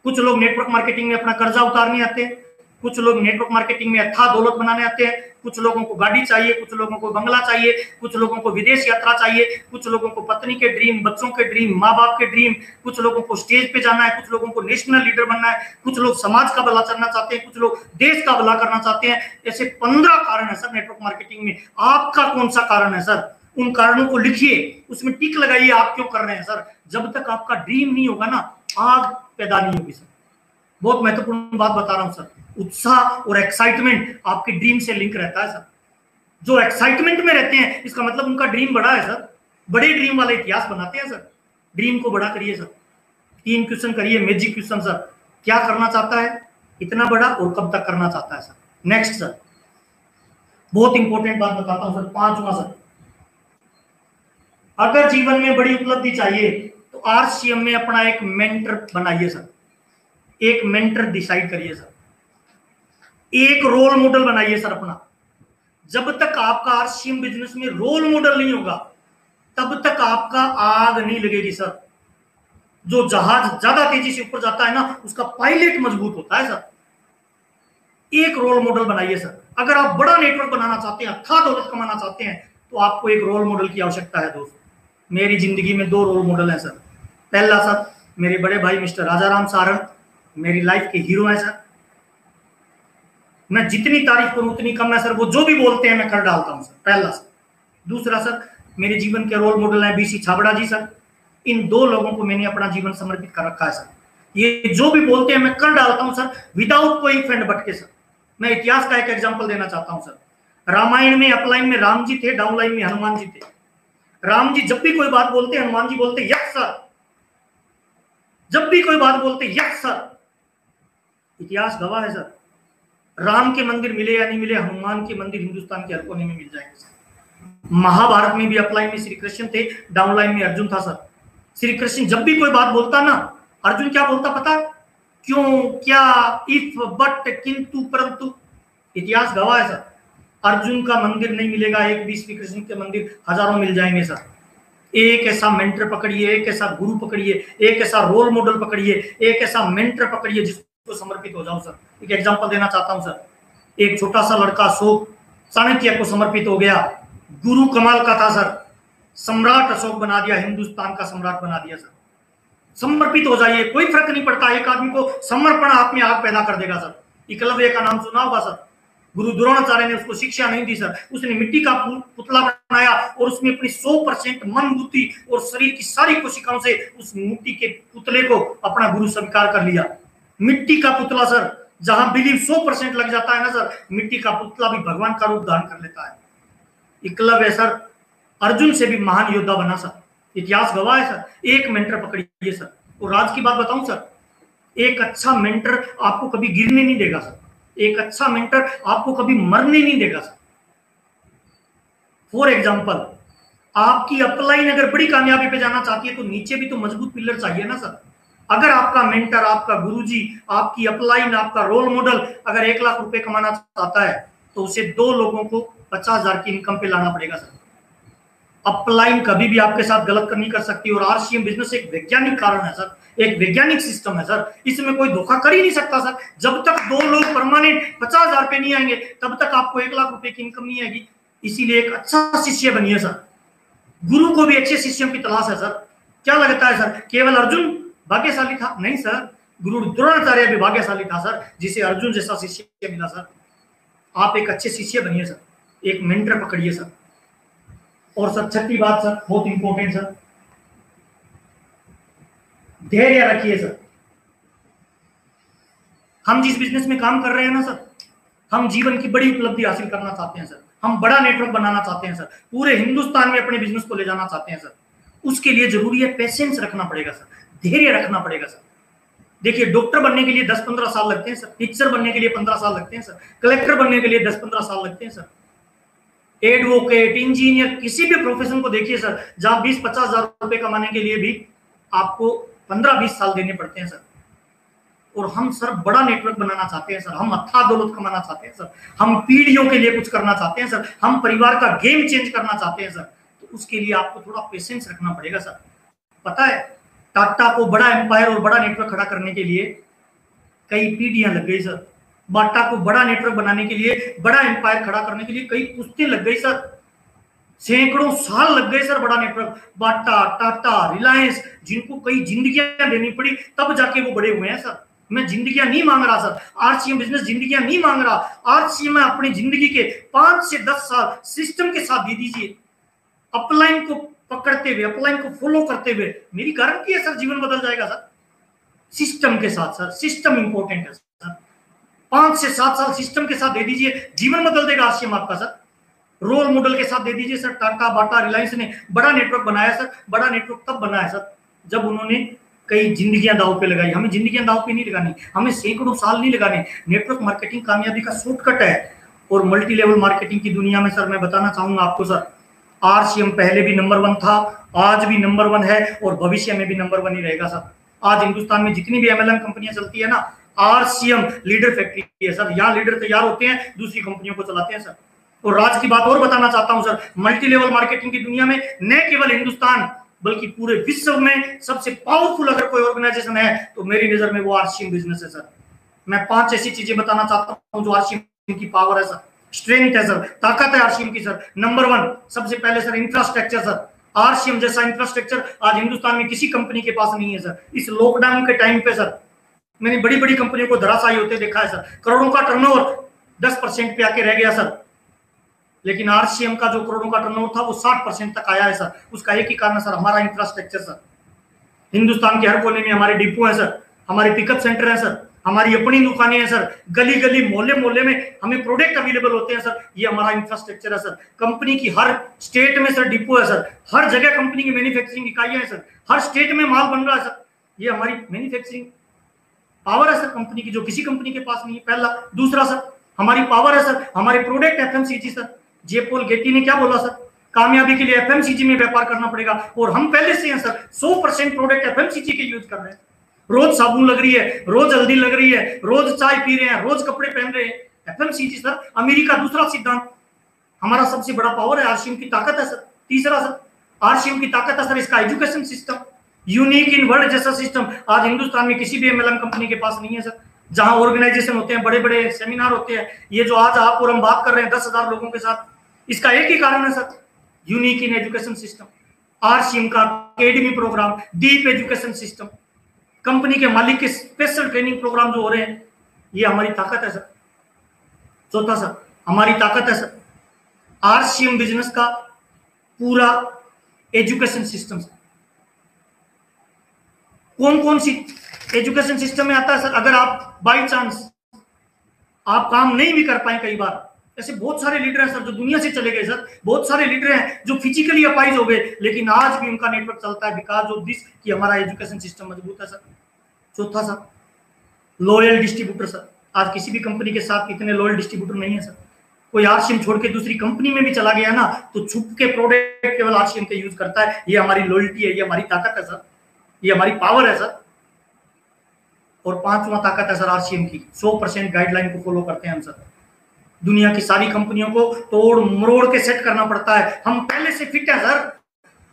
कुछ लोग नेटवर्क मार्केटिंग में अपना कर्जा उतारने आते हैं, कुछ लोग नेटवर्क मार्केटिंग में अथाह दौलत बनाने आते हैं, कुछ लोगों को गाड़ी चाहिए, कुछ लोगों को बंगला चाहिए, कुछ लोगों को विदेश यात्रा चाहिए, कुछ लोगों को पत्नी के ड्रीम, बच्चों के ड्रीम, माँ बाप के ड्रीम, कुछ लोगों को स्टेज पे जाना है, कुछ लोगों को नेशनल लीडर बनना है, कुछ लोग समाज का भला करना चाहते हैं, कुछ लोग देश का भला करना चाहते हैं। ऐसे 15 कारण है सर नेटवर्क मार्केटिंग में। आपका कौन सा कारण है सर, उन कारणों को लिखिए, उसमें टिक लगाइए आप क्यों कर रहे हैं सर। जब तक आपका ड्रीम नहीं होगा ना, आग पैदा नहीं होगी सर। बहुत महत्वपूर्ण बात बता रहा हूं सर, उत्साह और एक्साइटमेंट आपके ड्रीम से लिंक रहता है सर। जो एक्साइटमेंट में रहते हैं इसका मतलब उनका ड्रीम बड़ा है सर। बड़े ड्रीम वाले इतिहास बनाते हैं सर। ड्रीम को बड़ा करिए सर। 3 क्वेश्चन करिए, मैजिक क्वेश्चन सर। क्या करना चाहता है, इतना बड़ा, और कब तक करना चाहता है सर। नेक्स्ट सर, बहुत इंपॉर्टेंट बात बताता हूं सर, 5वां सर, अगर जीवन में बड़ी उपलब्धि चाहिए तो RCM में अपना एक मेंटर बनाइए सर। एक मेंटर डिसाइड करिए सर, एक रोल मॉडल बनाइए सर अपना। जब तक आपका RCM बिजनेस में रोल मॉडल नहीं होगा तब तक आपका आग नहीं लगेगी सर। जो जहाज ज्यादा तेजी से ऊपर जाता है ना, उसका पायलट मजबूत होता है सर। एक रोल मॉडल बनाइए सर। अगर आप बड़ा नेटवर्क बनाना चाहते हैं, अथाह दौलत कमाना चाहते हैं, तो आपको एक रोल मॉडल की आवश्यकता है दोस्त। मेरी जिंदगी में 2 रोल मॉडल हैं सर। पहला सर, मेरे बड़े भाई मिस्टर राजाराम सारंग, मेरी लाइफ के हीरो हैं सर। मैं जितनी तारीफ करूं उतनी कम है सर। वो जो भी बोलते हैं मैं कर डालता हूं सर, पहला सर। दूसरा सर, मेरे जीवन के रोल मॉडल हैं BC छाबड़ा जी सर। इन 2 लोगों को मैंने अपना जीवन समर्पित कर रखा है सर। ये जो भी बोलते हैं मैं कर डालता हूं सर, विदाउट कोई फंड भटके सर। मैं इतिहास का एक एग्जाम्पल देना चाहता हूं सर। रामायण में अपलाइन में राम जी थे, डाउनलाइन में हनुमान जी थे। राम जी जब भी कोई बात बोलते, हनुमान जी बोलते यस सर। जब भी कोई बात बोलते यस सर। इतिहास गवाह है सर। राम के मंदिर मिले या नहीं मिले, हनुमान के मंदिर हिंदुस्तान के हर कोने में मिल जाएंगे सर। महाभारत में भी अपलाइन में श्री कृष्ण थे, डाउनलाइन में अर्जुन था सर। श्री कृष्ण जब भी कोई बात बोलता ना, अर्जुन क्या बोलता पता, क्यों, क्या, इफ, बट, किंतु, परंतु। इतिहास गवाह है सर। अर्जुन का मंदिर नहीं मिलेगा, एक भी श्री कृष्ण के मंदिर हजारों मिल जाएंगे सर। एक ऐसा मेंटर पकड़िए, एक ऐसा गुरु पकड़िए, एक ऐसा रोल मॉडल पकड़िए, एक ऐसा मेंटर पकड़िए जिसको समर्पित हो जाओ सर। एक एग्जांपल देना चाहता हूं सर। एक छोटा सा लड़का अशोक चाणक्य को समर्पित हो गया। गुरु कमाल का था सर, सम्राट अशोक बना दिया, हिंदुस्तान का सम्राट बना दिया सर। समर्पित हो जाइए, कोई फर्क नहीं पड़ता। एक आदमी को समर्पण आप में आग पैदा कर देगा सर। एकलव्य का नाम सुना होगा सर। गुरु द्रोणाचार्य ने उसको शिक्षा नहीं दी सर। उसने मिट्टी का पुतला बनाया और उसमें अपनी 100% मन, बुद्धि और शरीर की सारी कोशिकाओं से उस मिट्टी के पुतले को अपना गुरु स्वीकार कर लिया। मिट्टी का पुतला सर, जहां बिलीव 100% लग जाता है ना सर, मिट्टी का पुतला भी भगवान का रूप धारण कर लेता है। एकलव्य सर अर्जुन से भी महान योद्धा बना सर। इतिहास गवाह है सर। एक मेंटर पकड़िए सर। और राज की बात बताऊं सर, एक अच्छा मेंटर आपको कभी गिरने नहीं देगा सर। एक अच्छा मेंटर आपको कभी मरने नहीं देगा सर। फॉर एग्जाम्पल, आपकी अपलाइन अगर बड़ी कामयाबी पे जाना चाहती है तो नीचे भी तो मजबूत पिलर चाहिए ना सर। अगर आपका मेंटर, आपका गुरुजी, आपकी अपलाइन, आपका रोल मॉडल अगर 1 लाख रुपए कमाना चाहता है तो उसे 2 लोगों को 50,000 की इनकम पे लाना पड़ेगा सर। अपलाइन कभी भी आपके साथ गलत नहीं कर सकती। और RCM बिजनेस एक वैज्ञानिक कारण है सर, एक वैज्ञानिक सिस्टम है सर। इसमें कोई धोखा कर ही नहीं सकता सर। जब तक 2 लोग परमानेंट 50,000 पे नहीं आएंगे तब तक आपको 1 लाख रुपए की इनकम नहीं आएगी। इसीलिए एक अच्छा शिष्य बनिए सर। गुरु को भी अच्छे शिष्यों की तलाश है सर। क्या लगता है सर, केवल अर्जुन भाग्यशाली था? नहीं सर, गुरु द्रोणाचार्य भी भाग्यशाली था सर, जिसे अर्जुन जैसा शिष्य मिला सर। आप एक अच्छे शिष्य बनिए सर, एक मेंटर पकड़िए सर। और सर छठी बात सर, बहुत इंपॉर्टेंट सर, धैर्य रखिए सर। हम जिस बिजनेस में काम कर रहे हैं ना सर, हम जीवन की बड़ी उपलब्धि हासिल करना चाहते हैं सर, हम बड़ा नेटवर्क बनाना चाहते हैं सर, पूरे हिंदुस्तान में अपने बिजनेस को ले जाना चाहते हैं सर। उसके लिए जरूरी है पेशेंस रखना पड़ेगा सर, धैर्य रखना पड़ेगा सर। देखिए, डॉक्टर बनने के लिए 10-15 साल लगते हैं सर, टीचर बनने के लिए 15 साल लगते हैं सर, कलेक्टर बनने के लिए 10-15 साल लगते हैं सर, एडवोकेट, इंजीनियर, किसी भी प्रोफेशन को देखिए सर, जहां 20-50 हजार रुपए कमाने के लिए भी आपको 15-20 साल देने पड़ते हैं सर। और हम सर बड़ा नेटवर्क बनाना चाहते हैं सर, हम अथाह दौलत कमाना चाहते हैं सर, हम पीढ़ियों के लिए कुछ करना चाहते हैं सर, हम परिवार का गेम चेंज करना चाहते हैं सर। तो उसके लिए आपको थोड़ा पेशेंस रखना पड़ेगा सर। पता है, टाटा को बड़ा एम्पायर और बड़ा नेटवर्क खड़ा करने के लिए कई पीढ़ियां लग गई सर। बाटा को बड़ा नेटवर्क बनाने के लिए, बड़ा एम्पायर खड़ा करने के लिए कई पुश्तें लग गई सर, सैकड़ों साल लग गए सर। बड़ा नेटवर्क बाटा, टाटा, रिलायंस, जिनको कई जिंदगियां देनी पड़ी तब जाके वो बड़े हुए हैं सर। मैं जिंदगियां नहीं मांग रहा सर, आरसीएम बिजनेस जिंदगियां नहीं मांग रहा। आरसीएम में अपनी जिंदगी के 5 से 10 साल सिस्टम के साथ दे दीजिए, अपलाइन को पकड़ते हुए, अपलाइन को फॉलो करते हुए, मेरी गारंटी है सर जीवन बदल जाएगा सर। सिस्टम के साथ सर, सिस्टम इंपॉर्टेंट है सर। 5 से 7 साल सिस्टम के साथ दे दीजिए, जीवन बदल देगा आरसीएम आपका सर। रोल मॉडल के साथ दे दीजिए सर। टाटा, बाटा, रिलायंस ने बड़ा नेटवर्क बनाया सर। बड़ा नेटवर्क तब बना है सर जब उन्होंने कई जिंदगियां दांव पे लगाई। हमें जिंदगियां दांव पे नहीं लगानी, हमें सैकड़ों साल नहीं लगाने। नेटवर्क मार्केटिंग कामयाबी का शॉर्टकट है। और मल्टी लेवल मार्केटिंग की दुनिया में सर मैं बताना चाहूंगा आपको सर, आरसीएम पहले भी नंबर 1 था, आज भी नंबर 1 है और भविष्य में भी नंबर 1 ही रहेगा सर। आज हिंदुस्तान में जितनी भी एमएलएम कंपनियां चलती है ना, आरसीएम लीडर फैक्ट्री है सर। यहाँ लीडर तैयार होते हैं, दूसरी कंपनियों को चलाते हैं सर। और राज की बात और बताना चाहता हूं सर, मल्टी लेवल मार्केटिंग की दुनिया में न केवल हिंदुस्तान बल्कि पूरे विश्व में सबसे पावरफुल अगर कोई ऑर्गेनाइजेशन है तो मेरी नजर में वो आरसीएम बिजनेस है सर। मैं 5 ऐसी चीजें बताना चाहता हूं जो आरसीएम की पावर है सर, स्ट्रेंथ है सर, ताकत है आरसीएम की सर। नंबर 1 सबसे पहले सर इंफ्रास्ट्रक्चर सर। आरसीएम जैसा इंफ्रास्ट्रक्चर आज हिंदुस्तान में किसी कंपनी के पास नहीं है सर। इस लॉकडाउन के टाइम पे सर मैंने बड़ी बड़ी कंपनियों को धराशायी होते देखा है सर। करोड़ों का टर्नओवर 10% पे आके रह गया सर, लेकिन आरसीएम का जो करोड़ों का टर्नओवर था वो 60% तक आया है सर। उसका एक ही कारण सर, हमारा इंफ्रास्ट्रक्चर सर। हिंदुस्तान के हर कोने में हमारे डिपो है सर, हमारे पिकअप सेंटर है सर, हमारी अपनी दुकानें हैं सर, गली गली मोहल्ले मोहल्ले में हमें प्रोडक्ट अवेलेबल होते हैं सर। ये हमारा इंफ्रास्ट्रक्चर है सर। कंपनी की हर स्टेट में सर डिपो है सर, हर जगह कंपनी की मैन्युफैक्चरिंग इकाइयां हैं सर, हर स्टेट में माल बन रहा है सर। ये हमारी मैन्युफैक्चरिंग पावर है सर कंपनी की, जो किसी कंपनी के पास नहीं है। पहला। दूसरा सर, हमारी पावर है सर, हमारे प्रोडक्ट एफएमसीजी सर। जेपॉल गेटी ने क्या बोला सर, कामयाबी के लिए एफएमसीजी में व्यापार करना पड़ेगा, और हम पहले से हैं सर 100% प्रोडक्ट एफएमसीजी के यूज कर रहे हैं। रोज साबुन लग रही है, रोज हल्दी लग रही है, रोज चाय पी रहे हैं, रोज कपड़े पहन रहे हैं, एफएमसीजी सर। अमेरिका दूसरा सिद्धांत। हमारा सबसे बड़ा पावर है आरसीएम की ताकत है सर। तीसरा सर, आरसीएम की ताकत है सर इसका education system, unique in world जैसा सिस्टम आज हिंदुस्तान में किसी भी एमएलएम कंपनी के पास नहीं है सर। जहां ऑर्गेनाइजेशन होते हैं, बड़े बड़े सेमिनार होते हैं, ये जो आज आप और हम बात कर रहे हैं 10,000 लोगों के साथ, इसका एक ही कारण है sir, unique in education system. RCM का academy programme, deep education system, company के मालिक के स्पेशल ट्रेनिंग प्रोग्राम जो हो रहे हैं, ये हमारी ताकत है सर। चौथा सर, हमारी ताकत है सर आरसीएम बिजनेस का पूरा एजुकेशन सिस्टम। कौन कौन सी एजुकेशन सिस्टम में आता है सर? अगर आप बाय चांस आप काम नहीं भी कर पाए, कई बार ऐसे बहुत सारे लीडर हैं सर जो दुनिया से चले गए सर। बहुत सारे लीडर हैं जो फिजिकली अपाइज हो गए, लेकिन आज भी उनका नेटवर्क चलता है बिकॉज ऑफ दिस कि हमारा एजुकेशन सिस्टम मजबूत है सर। चौथा सर, लॉयल डिस्ट्रीब्यूटर सर। आज किसी भी कंपनी के साथ इतने लॉयल डिस्ट्रीब्यूटर नहीं है सर। कोई आरसीएम छोड़ के दूसरी कंपनी में भी चला गया ना तो छुप के प्रोडक्ट केवल आरसीएम के यूज करता है। ये हमारी लॉयल्टी है, ये हमारी ताकत है सर, ये हमारी पावर है सर। और पांचवा ताकत है सर आरसीएम की, 100% गाइडलाइन को फॉलो करते हैं हम सर। दुनिया की सारी कंपनियों को तोड़ मरोड़ के सेट करना पड़ता है, हम पहले से फिट है सर।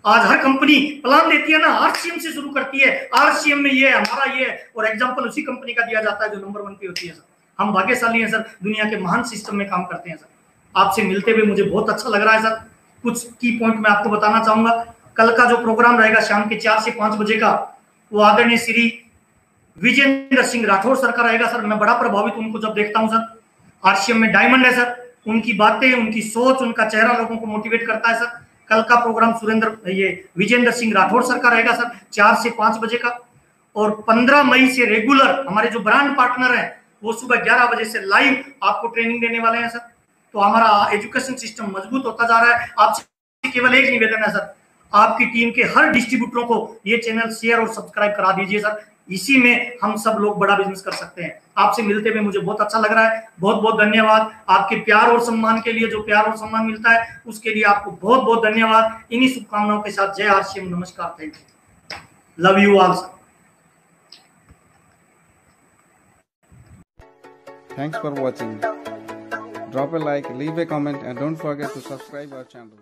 आज हर कंपनी प्लान देती है ना, आरसीएम से शुरू करती है, आरसीएम में ये है, हमारा ये है, और एग्जांपल उसी कंपनी का दिया जाता है जो नंबर 1 पे होती है सर। हम भाग्यशाली हैं सर, दुनिया के महान सिस्टम में काम करते हैं सर। आपसे मिलते हुए मुझे बहुत अच्छा लग रहा है सर। कुछ की पॉइंट मैं आपको बताना चाहूंगा। कल का जो प्रोग्राम रहेगा शाम के 4 से 5 बजे का, वो आदरणीय श्री विजेंद्र सिंह राठौर सर का रहेगा। सर मैं बड़ा प्रभावित उनको जब देखता हूं सर, आरसीएम में डायमंड है सर, उनकी बातें, उनकी सोच, उनका चेहरा लोगों को मोटिवेट करता है सर। कल का प्रोग्राम विजेंद्र सिंह राठौर सर का रहेगा सर 4 से 5 बजे का। और 15 मई से रेगुलर हमारे जो ब्रांड पार्टनर हैं वो सुबह 11 बजे से लाइव आपको ट्रेनिंग देने वाले हैं सर। तो हमारा एजुकेशन सिस्टम मजबूत होता जा रहा है। आपसे केवल एक निवेदन है सर, आपकी टीम के हर डिस्ट्रीब्यूटरों को ये चैनल शेयर और सब्सक्राइब करा दीजिए सर। इसी में हम सब लोग बड़ा बिजनेस कर सकते हैं। आपसे मिलते हुए मुझे बहुत अच्छा लग रहा है। बहुत बहुत धन्यवाद आपके प्यार और सम्मान के लिए। जो प्यार और सम्मान मिलता है उसके लिए आपको बहुत बहुत धन्यवाद। इन्हीं शुभकामनाओं के साथ जय आरसीएम, नमस्कार, thank you, love you all sir. Thanks for watching. Drop a like, leave a comment and don't forget to subscribe our channel.